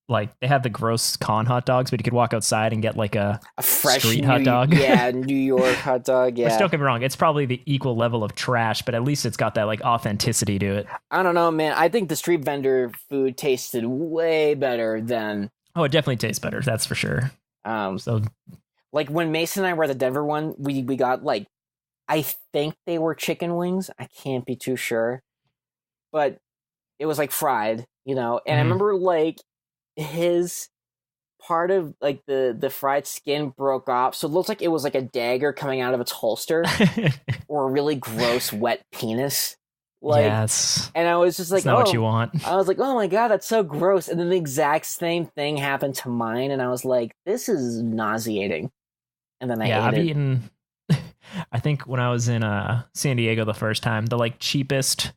like they have the gross con hot dogs, but you could walk outside and get like a fresh street hot dog. Yeah, New York hot dog. Yeah. Which, don't get me wrong, it's probably the equal level of trash, but at least it's got that like authenticity to it. I don't know, man. I think the street vendor food tasted way better than. Oh, it definitely tastes better. That's for sure. So, like when Mason and I were at the Denver one, we got like, I think they were chicken wings. I can't be too sure, but it was like fried, you know. And I remember like his part of like the fried skin broke off, so it looked like it was like a dagger coming out of its holster, or a really gross wet penis. Like, yes. And I was just like, not what you want. I was like, oh my god, that's so gross. And then the exact same thing happened to mine, and I was like, this is nauseating. And then I've eaten. I think when I was in San Diego the first time, the like cheapest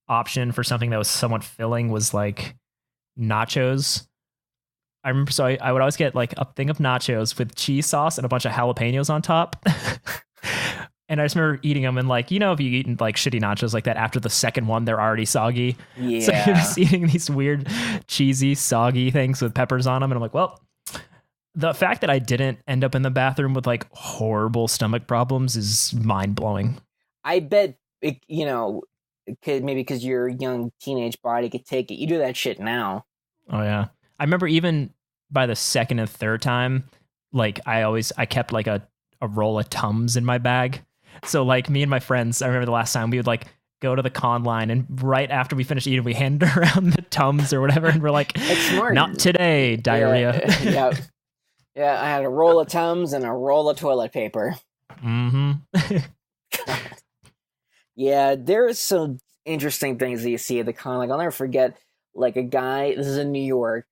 option for something that was somewhat filling was like nachos. I remember, so I would always get like a thing of nachos with cheese sauce and a bunch of jalapenos on top. And I just remember eating them, and like, you know, if you eat like shitty nachos like that, after the second one, they're already soggy. Yeah. So you're just eating these weird, cheesy, soggy things with peppers on them. And I'm like, well, the fact that I didn't end up in the bathroom with like horrible stomach problems is mind blowing. I bet, you know, maybe because your young teenage body could take it. You do that shit now. Oh, yeah. I remember even by the second and third time, like I kept like a roll of Tums in my bag. So like me and my friends, I remember the last time we would like go to the con line, and right after we finished eating, we handed around the Tums or whatever, and we're like, not today, diarrhea. Yeah. Yeah, I had a roll of Tums and a roll of toilet paper. Mm-hmm. Yeah, there's some interesting things that you see at the con. Like, I'll never forget, like, a guy, this is in New York,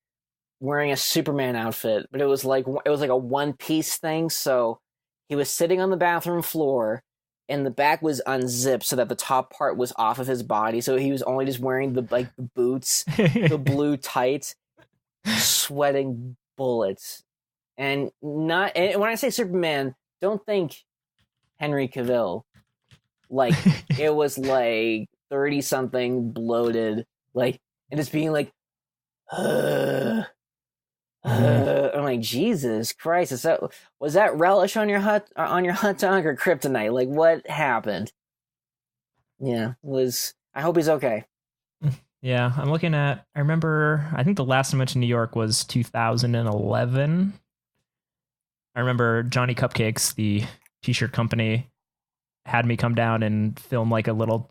wearing a Superman outfit, but it was like a one-piece thing, so he was sitting on the bathroom floor, and the back was unzipped so that the top part was off of his body, so he was only just wearing the boots, the blue tights, sweating bullets. And when I say Superman, don't think Henry Cavill. Like, it was like 30-something bloated, like, and just being like, I'm like, Jesus Christ, was that relish on your hot dog or kryptonite? Like, what happened? Yeah, I hope he's okay. Yeah, I'm looking at, I think the last time I went to New York was 2011. I remember Johnny Cupcakes, the t-shirt company, had me come down and film like a little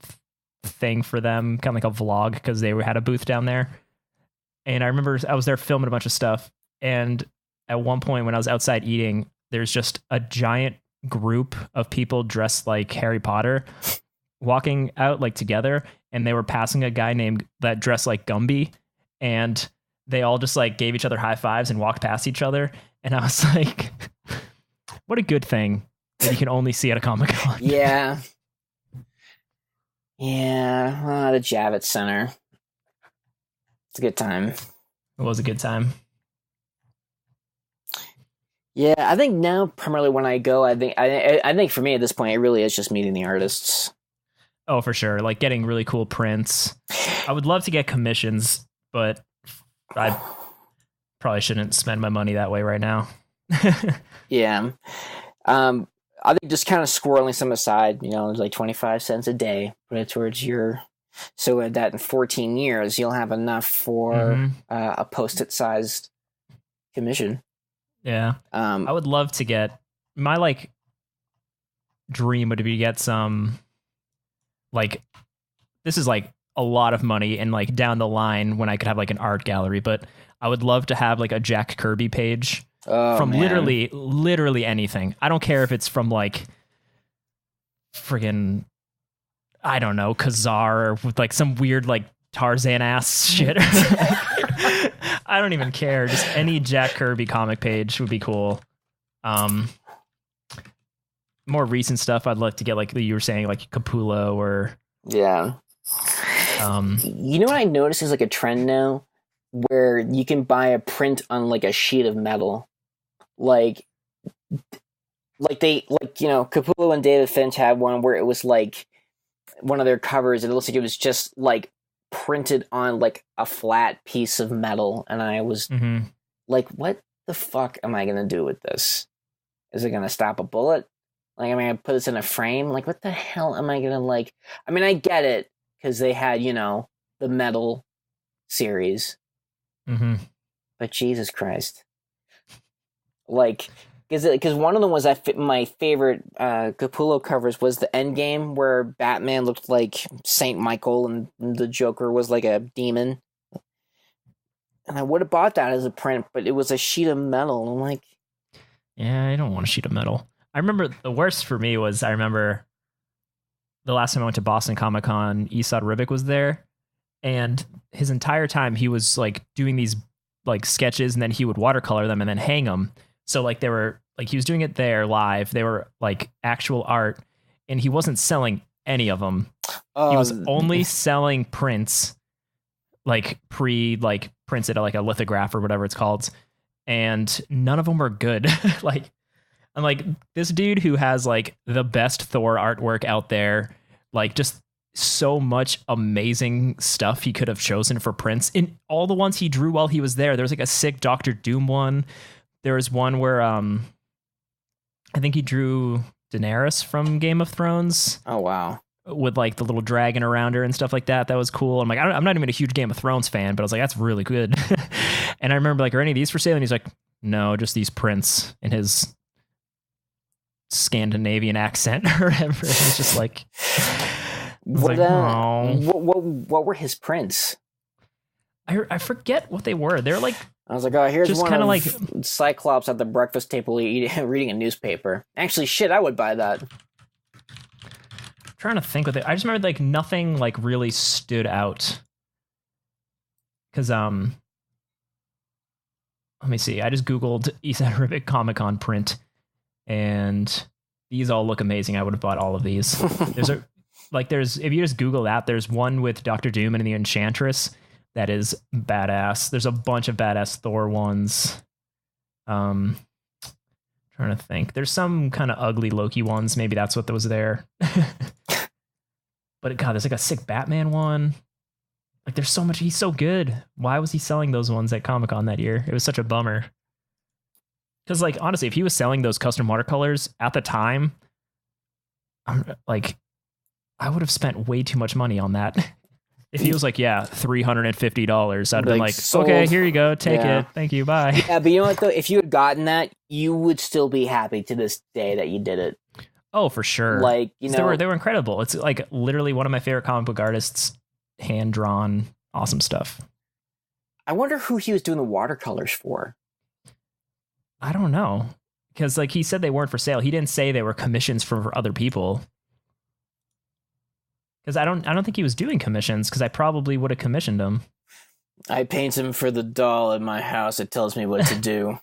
thing for them, kind of like a vlog, because they had a booth down there. And I remember I was there filming a bunch of stuff. And at one point when I was outside eating, there's just a giant group of people dressed like Harry Potter walking out like together. And they were passing a guy that dressed like Gumby. And they all just like gave each other high fives and walked past each other. And I was like, what a good thing that you can only see at a Comic-Con. Yeah. Yeah. The Javits Center. It's a good time. It was a good time. Yeah, I think now primarily when I go, I think for me at this point, it really is just meeting the artists. Oh, for sure. Like getting really cool prints. I would love to get commissions, but I probably shouldn't spend my money that way right now. Yeah. I think just kind of squirreling some aside, like 25 cents a day, put it towards so that in 14 years, you'll have enough for a Post-it sized commission. Yeah. I would love to get, my like dream would be to get some, like, this is like a lot of money and like down the line when I could have like an art gallery, but I would love to have like a Jack Kirby page from literally anything. I don't care if it's from like friggin', I don't know, Kazar, or with like some weird like Tarzan ass shit. I don't even care. Just any Jack Kirby comic page would be cool. More recent stuff, I'd like to get, like you were saying, like Capullo or yeah. You know what I noticed is like a trend now, where you can buy a print on like a sheet of metal, like Capullo and David Finch had one where it was like one of their covers, and it looks like it was just like printed on like a flat piece of metal, and I was like, what the fuck am I gonna do with this? Is it gonna stop a bullet? Like, am I gonna put this in a frame? Like, what the hell am I gonna like? I mean, I get it because they had, the metal series, but Jesus Christ, like, because one of them was my favorite Capullo covers was the Endgame where Batman looked like Saint Michael and the Joker was like a demon. And I would have bought that as a print, but it was a sheet of metal. And I'm like, yeah, I don't want a sheet of metal. I remember the worst for me was, I remember the last time I went to Boston Comic Con, Esad Ribic was there, and his entire time he was like doing these like sketches, and then he would watercolor them and then hang them. So like they were like, he was doing it there live. They were like actual art, and he wasn't selling any of them. He was only selling prints, like prints at like a lithograph or whatever it's called, and none of them were good. Like, I'm like, this dude who has like the best Thor artwork out there, like just so much amazing stuff he could have chosen for prints. In all the ones he drew while he was there, there was like a sick Doctor Doom one. There was one where I think he drew Daenerys from Game of Thrones. Oh wow. With like the little dragon around her and stuff like that. That was cool. I'm like, I'm not even a huge Game of Thrones fan, but I was like, that's really good. And I remember like, are any of these for sale? And he's like, no, just these prints, in his Scandinavian accent or whatever. And it's just like, what were his prints? I forget what they were. They're like, I was like, oh, here's just one kind of like Cyclops at the breakfast table reading a newspaper. Actually, shit, I would buy that. Trying to think with it. I just remember like nothing like really stood out. Cause let me see. I just Googled Esad Ribic Comic Con print, and these all look amazing. I would have bought all of these. If you just Google that, there's one with Doctor Doom and the Enchantress that is badass. There's a bunch of badass Thor ones. Trying to think. There's some kind of ugly Loki ones. Maybe that's what was there. But God, there's like a sick Batman one. Like there's so much. He's so good. Why was he selling those ones at Comic-Con that year? It was such a bummer. Because like, honestly, if he was selling those custom watercolors at the time, I would have spent way too much money on that. If he was like, yeah, $350, I'd have been like, sold. Okay, here you go. Take it. Thank you. Bye. Yeah, but you know what, though? If you had gotten that, you would still be happy to this day that you did it. Oh, for sure. Like, they were incredible. It's like literally one of my favorite comic book artists, hand-drawn, awesome stuff. I wonder who he was doing the watercolors for. I don't know. Because like he said they weren't for sale. He didn't say they were commissions for other people. Because I don't think he was doing commissions, because I probably would have commissioned him. I paint him for the doll in my house. It tells me what to do.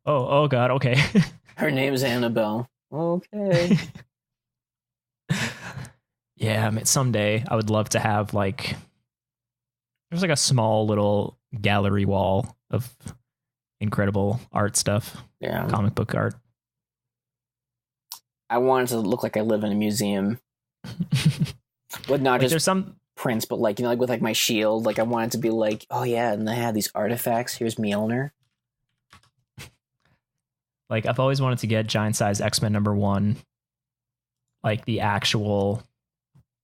Oh God, okay. Her name's Annabelle. Okay. Yeah, I mean, someday I would love to have like, there's like a small little gallery wall of incredible art stuff. Yeah. Comic book art. I want it to look like I live in a museum. With not like just there's some prints, but like, like with like my shield, like I want it to be like, oh yeah, and they have these artifacts. Here's Mjolnir. Like I've always wanted to get Giant Size X-Men #1, like the actual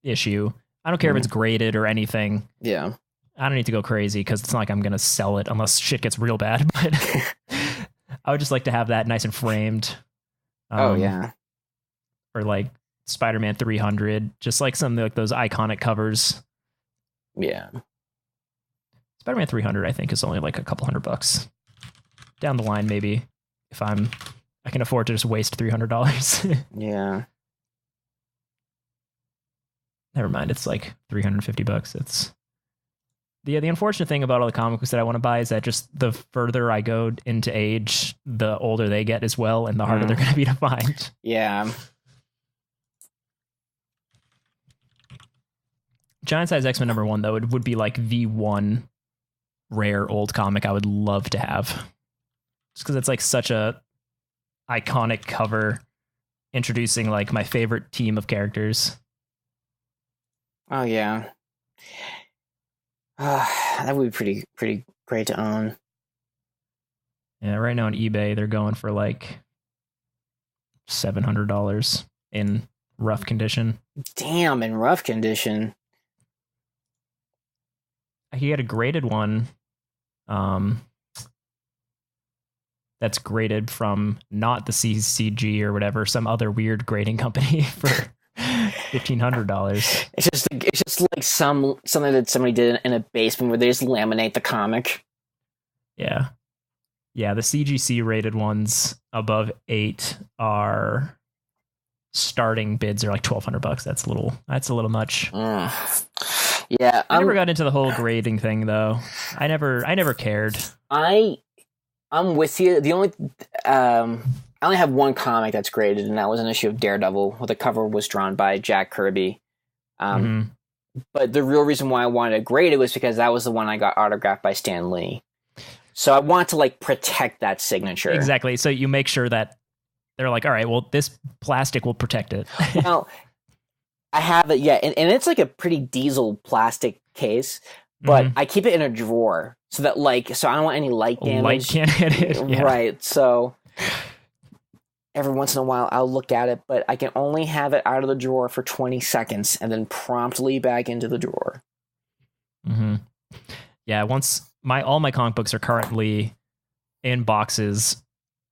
issue. I don't care if it's graded or anything. Yeah. I don't need to go crazy because it's not like I'm going to sell it unless shit gets real bad. But I would just like to have that nice and framed. Oh yeah. Or like Spider-Man 300, just like some like those iconic covers. Yeah. Spider-Man 300, I think, is only like a couple $100 down the line, maybe, if I can afford to just waste $300. Yeah. Never mind, it's like $350. It's the unfortunate thing about all the comic books that I want to buy is that just the further I go into age, the older they get as well, and the harder they're going to be to find. Yeah. Giant Size X-Men #1, though, it would be like the one rare old comic I would love to have. Just because it's like such a iconic cover introducing like my favorite team of characters. Oh, yeah. That would be pretty great to own. Yeah, right now on eBay they're going for like $700 in rough condition. Damn, in rough condition. He had a graded one. That's graded from not the CCG or whatever, some other weird grading company for $1,500. It's just like something that somebody did in a basement where they just laminate the comic. Yeah. Yeah, the CGC rated ones above 8 are starting bids are like $1,200. That's a little much. Yeah, I never got into the whole grading thing though. I never cared. I'm with you. The only I only have one comic that's graded, and that was an issue of Daredevil, where the cover was drawn by Jack Kirby. But the real reason why I wanted to grade it was because that was the one I got autographed by Stan Lee. So I want to like protect that signature. Exactly. So you make sure that they're like, all right, well, this plastic will protect it. Well, I have it, yeah, and it's like a pretty diesel plastic case, but I keep it in a drawer so that so I don't want any light damage. Light can't hit it. Yeah. Right. So every once in a while I'll look at it, but I can only have it out of the drawer for 20 seconds and then promptly back into the drawer. Yeah, all my comic books are currently in boxes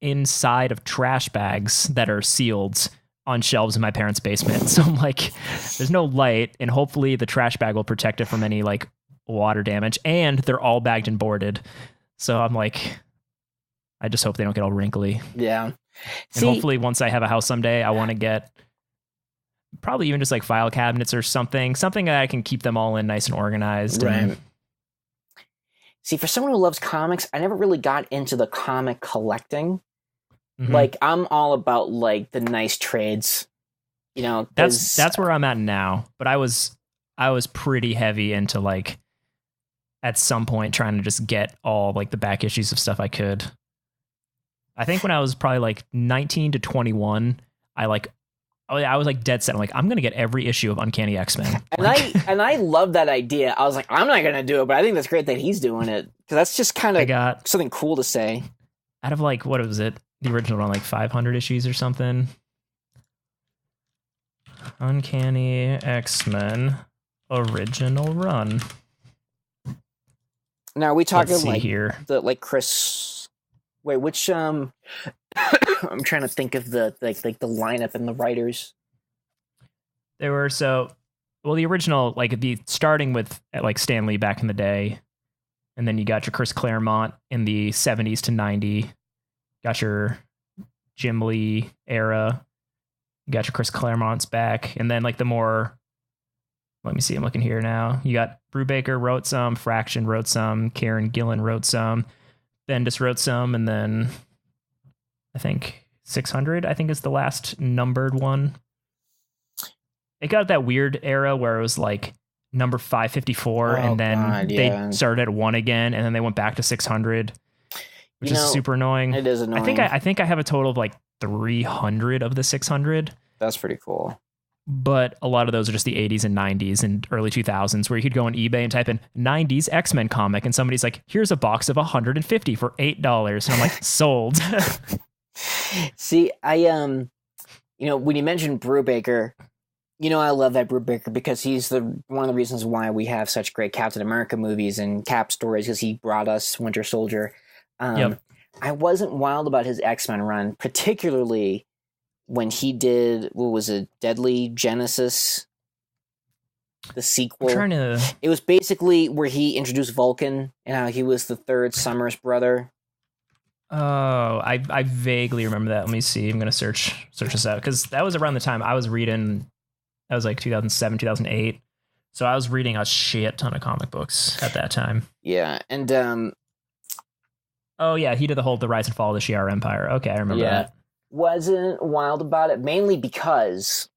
inside of trash bags that are sealed on shelves in my parents' basement. So I'm like, there's no light, and hopefully the trash bag will protect it from any like water damage, and they're all bagged and boarded. So I'm like, I just hope they don't get all wrinkly. Yeah. And hopefully once I have a house someday, I want to get probably even just like file cabinets or something that I can keep them all in nice and organized. Right. See, for someone who loves comics, I never really got into the comic collecting. Like, I'm all about like the nice trades, you know. That's where I'm at now. But I was pretty heavy into like at some point trying to just get all like the back issues of stuff I could. I think when I was probably like 19 to 21, I was like dead set. I'm like, I'm gonna get every issue of Uncanny X-Men. And I love that idea. I was like, I'm not gonna do it, but I think that's great that he's doing it, because that's just kind of something cool to say. Out of like, what was it? The original run, like 500 issues or something. Uncanny X-Men original run. Now, are we talking like here. The like Chris? Wait, which I'm trying to think of the like the lineup and the writers. There were the original, like starting with like Stan Lee back in the day, and then you got your Chris Claremont in the 70s to 90. Got your Jim Lee era. You got your Chris Claremont's back, and then like the more. Let me see. I'm looking here now. You got Brubaker wrote some, Fraction wrote some, Kieran Gillen wrote some, Bendis wrote some, and then I think 600. I think is the last numbered one. It got that weird era where it was like number 554, and then they started at 1 again, and then they went back to 600. Which is super annoying. It is annoying. I think I have a total of like 300 of the 600. That's pretty cool. But a lot of those are just the 80s and 90s and early 2000s, where you could go on eBay and type in 90s X-Men comic, and somebody's like, here's a box of 150 for $8. And I'm like, sold. See, when you mentioned Brubaker, I love that Brubaker because he's one of the reasons why we have such great Captain America movies and Cap stories, because he brought us Winter Soldier. I wasn't wild about his X-Men run, particularly when he did, what was it, Deadly Genesis, the sequel. It was basically where he introduced Vulcan and how he was the third Summers brother. Oh, I vaguely remember that. Let me see. I'm gonna search this out, because that was around the time I was reading. That was like 2007, 2008. So I was reading a shit ton of comic books at that time. Yeah, and oh yeah, he did the Rise and Fall of the Shi'ar Empire. Okay, I remember that. Wasn't wild about it, mainly because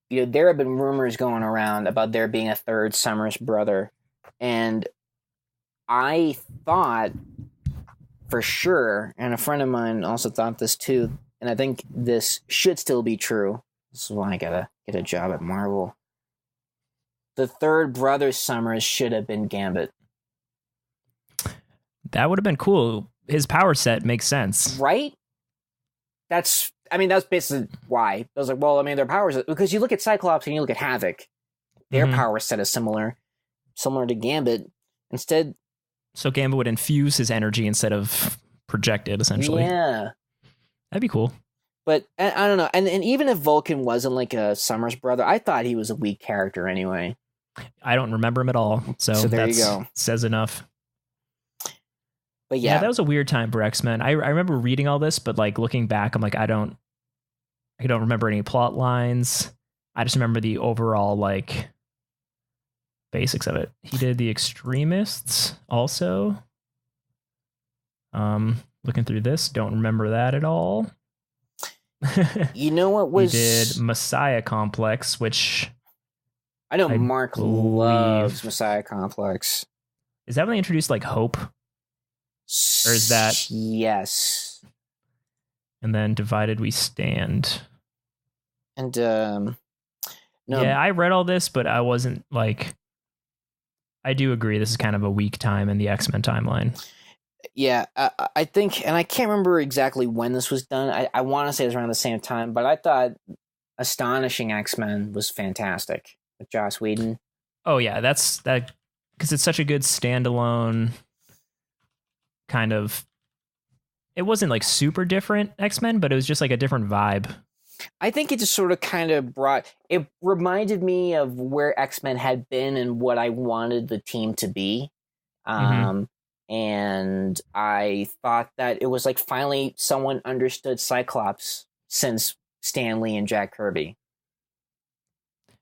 there have been rumors going around about there being a third Summers brother, and I thought for sure, and a friend of mine also thought this too, and I think this should still be true. This is why I gotta get a job at Marvel. The third brother Summers should have been Gambit. That would have been cool. His power set makes sense. Right? That's basically why. I was like, well, I mean, their powers, because you look at Cyclops and you look at Havoc, their power set is similar to Gambit. Instead, so Gambit would infuse his energy instead of project it, essentially. Yeah. That'd be cool. But I don't know. And even if Vulcan wasn't like a Summers brother, I thought he was a weak character anyway. I don't remember him at all. So there you go. Says enough. But yeah, that was a weird time for X-Men. I remember reading all this, but like looking back, I'm like, I don't remember any plot lines. I just remember the overall like basics of it. He did the Extremists also. Looking through this, don't remember that at all. You know what was... He did Messiah Complex, which... I know Mark loves Messiah Complex. Is that when they introduced like Hope? Or is that... Yes. And then Divided We Stand. And, no. Yeah, I read all this, but I wasn't like... I do agree this is kind of a weak time in the X-Men timeline. Yeah, I think, and I can't remember exactly when this was done. I want to say it was around the same time, but I thought Astonishing X-Men was fantastic with Joss Whedon. Oh, yeah, that's that because it's such a good standalone kind of... It wasn't like super different X-Men, but it was just like a different vibe. I think it just sort of kind of it reminded me of where X-Men had been and what I wanted the team to be. And I thought that it was like finally someone understood Cyclops since Stan Lee and Jack Kirby.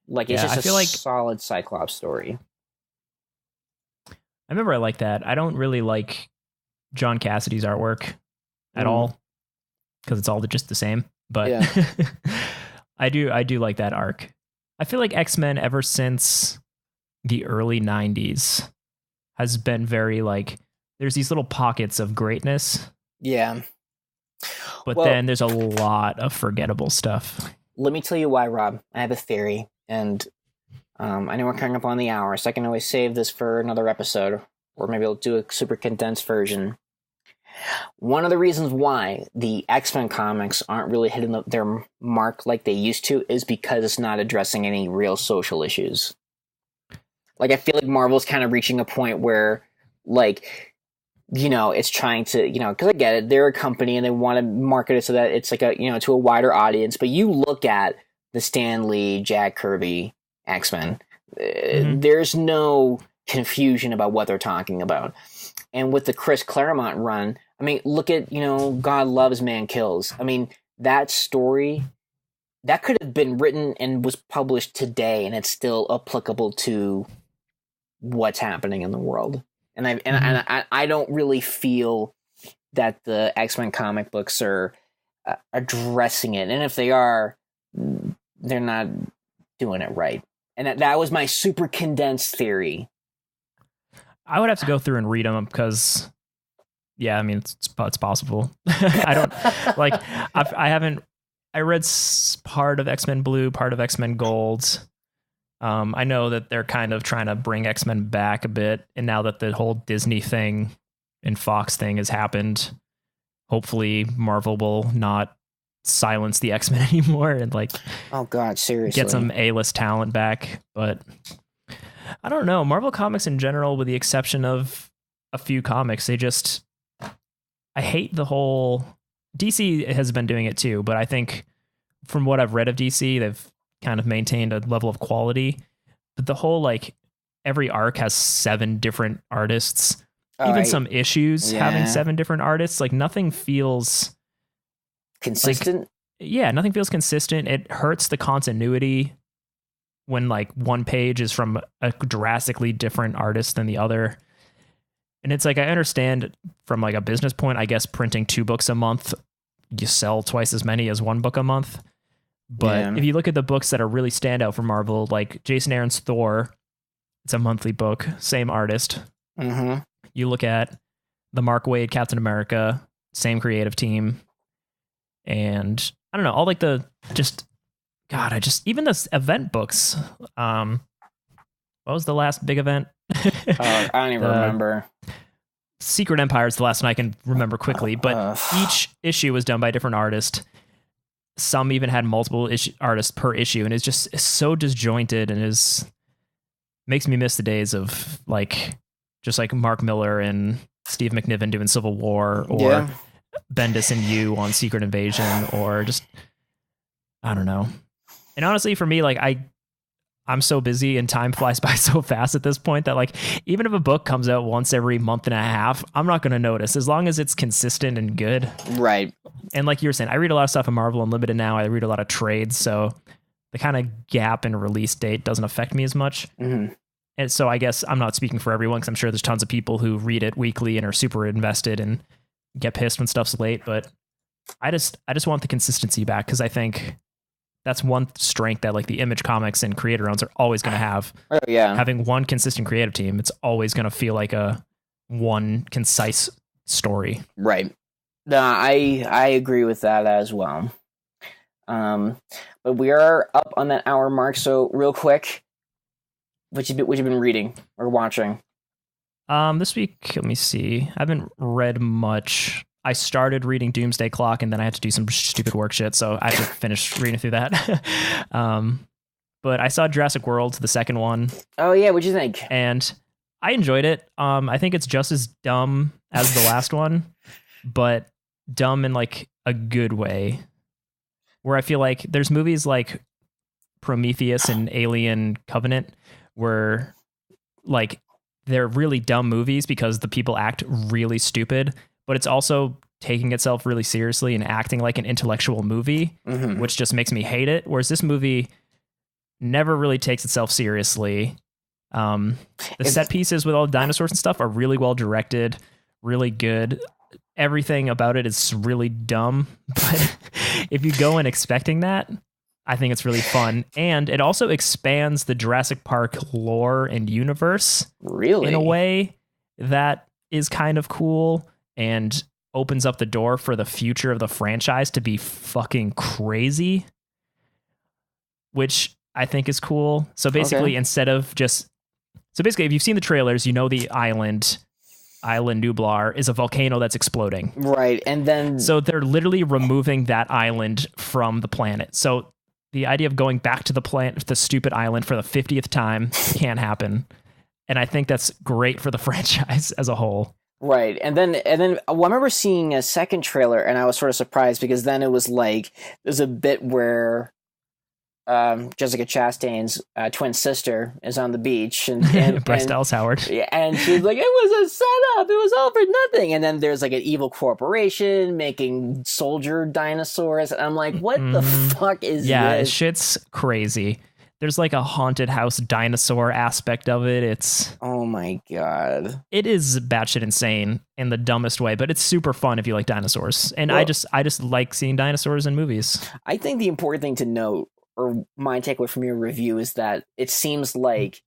Like, it's just a solid Cyclops story. I remember I liked that. I don't really like John Cassidy's artwork at all because it's all just the same. But yeah. I do like that arc. I feel like X-Men ever since the early 90s has been very like, there's these little pockets of greatness. Yeah. But then there's a lot of forgettable stuff. Let me tell you why, Rob. I have a theory, and I know we're coming up on the hour, so I can always save this for another episode, or maybe I'll do a super condensed version. One of the reasons why the X-Men comics aren't really hitting their mark like they used to is because it's not addressing any real social issues. Like, I feel like Marvel's kind of reaching a point where, like, you know, it's trying to, you know, because I get it, they're a company and they want to market it so that it's like a, you know, to a wider audience. But you look at the Stan Lee, Jack Kirby X-Men, there's no confusion about what they're talking about. And with the Chris Claremont run, I mean, look at, you know, God Loves, Man Kills. I mean, that story, that could have been written and was published today, and it's still applicable to what's happening in the world. And I don't really feel that the X-Men comic books are addressing it. And if they are, they're not doing it right. And that was my super condensed theory. I would have to go through and read them because, yeah, I mean, it's possible. I don't like, I read part of X-Men Blue, part of X-Men Gold. I know that they're kind of trying to bring X-Men back a bit. And now that the whole Disney thing and Fox thing has happened, hopefully Marvel will not silence the X-Men anymore and like, oh God, seriously, get some A-list talent back. But I don't know. Marvel Comics in general, with the exception of a few comics, I hate the whole... DC has been doing it too, but I think from what I've read of DC, they've kind of maintained a level of quality. But the whole, like, every arc has 7 different artists. Even some issues having 7 different artists. Like, nothing feels... consistent? Nothing feels consistent. It hurts the continuity when, like, one page is from a drastically different artist than the other. And it's like, I understand from like a business point, I guess printing 2 books a month, you sell twice as many as 1 book a month. But if you look at the books that are really standout for Marvel, like Jason Aaron's Thor, it's a monthly book, same artist. You look at the Mark Waid Captain America, same creative team. And I don't know, all like even the event books. What was the last big event? I don't even remember. Secret Empire is the last one I can remember quickly, but each issue was done by a different artist. Some even had multiple artists per issue, and it's so disjointed, and makes me miss the days of like just like Mark Miller and Steve McNiven doing Civil War, or Bendis and you on Secret Invasion, or just I don't know. And honestly, for me, like I'm so busy and time flies by so fast at this point that like even if a book comes out once every month and a half, I'm not going to notice as long as it's consistent and good. Right. And like you were saying, I read a lot of stuff in Marvel Unlimited now. I read a lot of trades, so the kind of gap in release date doesn't affect me as much. Mm-hmm. And so I guess I'm not speaking for everyone, because I'm sure there's tons of people who read it weekly and are super invested and get pissed when stuff's late. But I just want the consistency back, because I think that's one strength that like the Image Comics and creator owns are always going to have. Oh yeah, having one consistent creative team, it's always going to feel like a one concise story. Right. No, I agree with that as well. But we are up on that hour mark, so real quick, what you been reading or watching? This week, let me see. I haven't read much. I started reading Doomsday Clock, and then I had to do some stupid work shit, so I have to finish reading through that. But I saw Jurassic World, the second one. Oh yeah, what'd you think? And I enjoyed it. I think it's just as dumb as the last one, but dumb in like a good way. Where I feel like there's movies like Prometheus and Alien Covenant where like they're really dumb movies because the people act really stupid, but it's also taking itself really seriously and acting like an intellectual movie, which just makes me hate it. Whereas this movie never really takes itself seriously. The set pieces with all the dinosaurs and stuff are really well directed, really good. Everything about it is really dumb, but if you go in expecting that, I think it's really fun. And it also expands the Jurassic Park lore and universe really in a way that is kind of cool and opens up the door for the future of the franchise to be fucking crazy, which I think is cool. So basically, instead of just... So basically, if you've seen the trailers, you know the Island Nublar is a volcano that's exploding. Right, and then... So they're literally removing that island from the planet. So the idea of going back to the stupid island for the 50th time can't happen. And I think that's great for the franchise as a whole. Right, and then well, I remember seeing a second trailer, and I was sort of surprised, because then it was like, there's a bit where Jessica Chastain's twin sister is on the beach, and Bryce Dallas Howard. Yeah, and she's like, it was a setup, it was all for nothing. And then there's like an evil corporation making soldier dinosaurs, and I'm like, what the fuck is this? Yeah, shit's crazy. There's like a haunted house dinosaur aspect of it. It's... Oh my God. It is batshit insane in the dumbest way, but it's super fun if you like dinosaurs. And well, I just like seeing dinosaurs in movies. I think the important thing to note, or my takeaway from your review, is that it seems like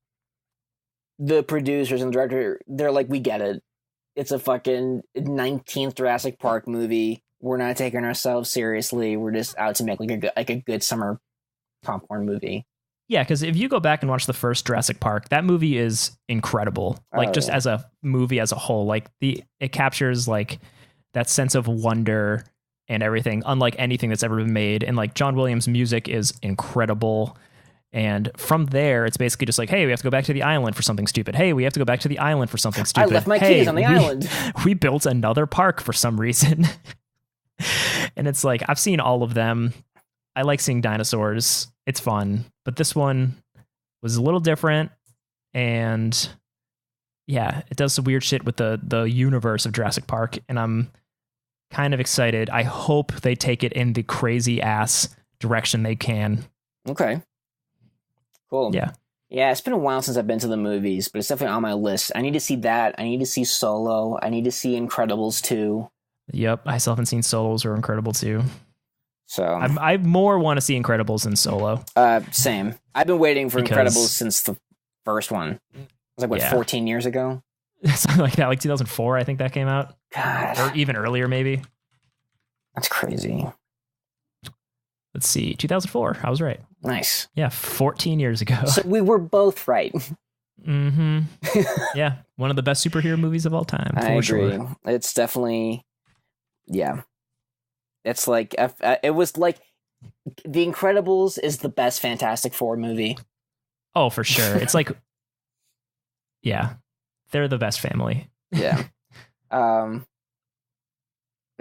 the producers and the director, they're like, we get it. It's a fucking 19th Jurassic Park movie. We're not taking ourselves seriously. We're just out to make like a good summer popcorn movie. Yeah, because if you go back and watch the first Jurassic Park, that movie is incredible. Like just as a movie as a whole, like it captures like that sense of wonder and everything, unlike anything that's ever been made. And like John Williams' music is incredible. And from there, it's basically just like, hey, we have to go back to the island for something stupid. Hey, we have to go back to the island for something stupid. I left my keys on the island. We built another park for some reason. And it's like, I've seen all of them. I like seeing dinosaurs. It's fun. But this one was a little different. And yeah, it does some weird shit with the universe of Jurassic Park. And I'm kind of excited. I hope they take it in the crazy ass direction they can. Okay. Cool. Yeah. Yeah, it's been a while since I've been to the movies, but it's definitely on my list. I need to see that. I need to see Solo. I need to see Incredibles 2. Yep. I still haven't seen Solos or Incredible 2. So I more want to see Incredibles than Solo. Same. I've been waiting for Incredibles since the first one. It was like, 14 years ago? Something like that, like 2004, I think that came out. God. Or even earlier, maybe. That's crazy. Let's see, 2004. I was right. Nice. Yeah, 14 years ago. So we were both right. Yeah, one of the best superhero movies of all time. I agree. Sure. It's definitely, yeah. It's like it was like The Incredibles is the best Fantastic Four movie. Oh, for sure. It's like, yeah, they're the best family. Yeah. But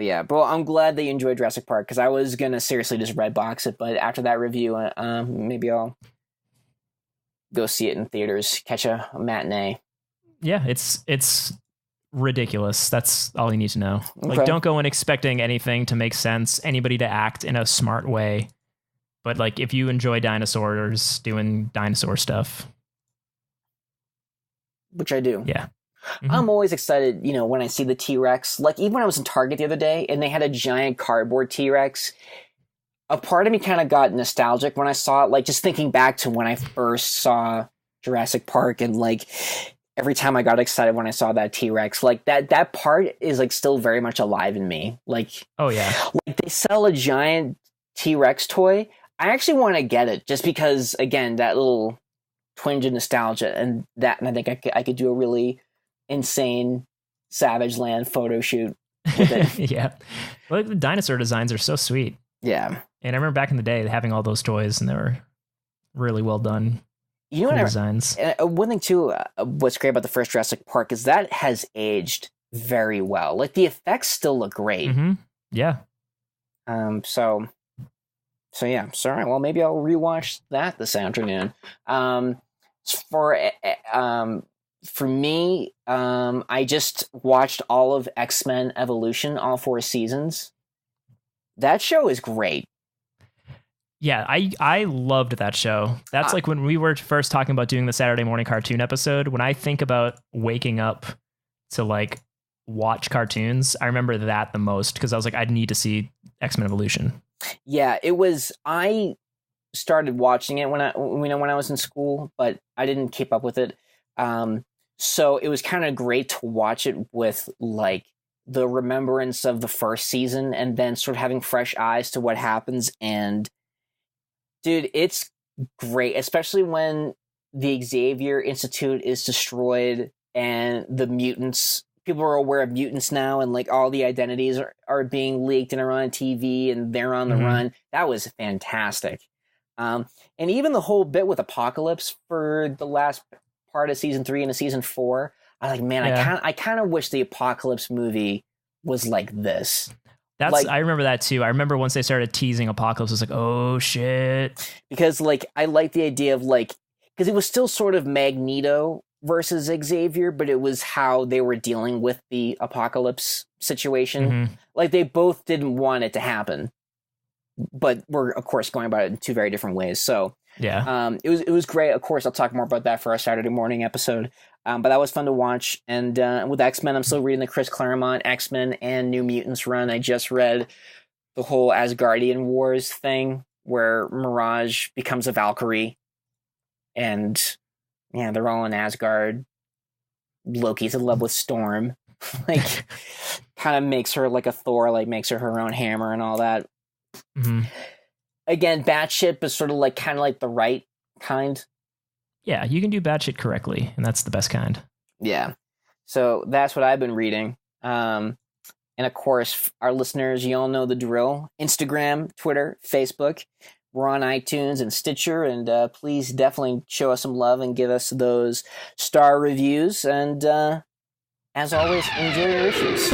yeah, but I'm glad that you enjoyed Jurassic Park because I was gonna seriously just Redbox it, but after that review, maybe I'll go see it in theaters, catch a matinee. Yeah, it's ridiculous. That's all you need to know. Okay. Like, don't go in expecting anything to make sense, anybody to act in a smart way. But like, if you enjoy dinosaurs doing dinosaur stuff, which I do. Yeah. Mm-hmm. I'm always excited, when I see the T-Rex. Like, even when I was in Target the other day and they had a giant cardboard T-Rex, a part of me kind of got nostalgic when I saw it, like, just thinking back to when I first saw Jurassic Park, and, like, every time I got excited when I saw that T-Rex, like, that part is, like, still very much alive in me. Like, oh, yeah. Like, they sell a giant T-Rex toy. I actually want to get it just because, again, that little twinge of nostalgia, and I think I could do a really insane Savage Land photo shoot with it. Yeah. Well, the dinosaur designs are so sweet. Yeah. And I remember back in the day having all those toys, and they were really well done. Cool what designs. One thing too, what's great about the first Jurassic Park is that has aged very well. Like, the effects still look great. Mm-hmm. Yeah. So yeah. Sorry. Well, maybe I'll rewatch that this afternoon. For me, I just watched all of X-Men Evolution, all 4 seasons. That show is great. Yeah, I loved that show. That's like when we were first talking about doing the Saturday morning cartoon episode. When I think about waking up to like watch cartoons, I remember that the most because I was like, I need to see X-Men Evolution. Yeah, it was. I started watching it when I was in school, but I didn't keep up with it. So it was kind of great to watch it with like the remembrance of the first season and then sort of having fresh eyes to what happens. And dude, it's great, especially when the Xavier Institute is destroyed and the mutants, people are aware of mutants now, and like all the identities are being leaked and are on TV and they're on the run. That was fantastic. And even the whole bit with Apocalypse for the last part of season 3 and season 4, I was like, man, yeah. I kind of wish the Apocalypse movie was like this. That's like, I remember that too. I remember once they started teasing Apocalypse, I was like, oh shit. Because like I like the idea of like, because it was still sort of Magneto versus Xavier, but it was how they were dealing with the Apocalypse situation. Like they both didn't want it to happen, but we're of course going about it in 2 very different ways. So yeah, it was great. Of course, I'll talk more about that for our Saturday morning episode. But that was fun to watch. And with X-Men, I'm still reading the Chris Claremont X-Men and New Mutants run. I just read the whole Asgardian Wars thing where Mirage becomes a Valkyrie. And yeah, they're all in Asgard. Loki's in love with Storm. Like, kind of makes her like a Thor, like makes her own hammer and all that. Again, batshit is sort of like kind of like the right kind. Yeah, you can do batshit correctly, and that's the best kind. Yeah. So that's what I've been reading. And of course, our listeners, you all know the drill. Instagram, Twitter, Facebook. We're on iTunes and Stitcher, and please definitely show us some love and give us those star reviews. And as always, enjoy your issues.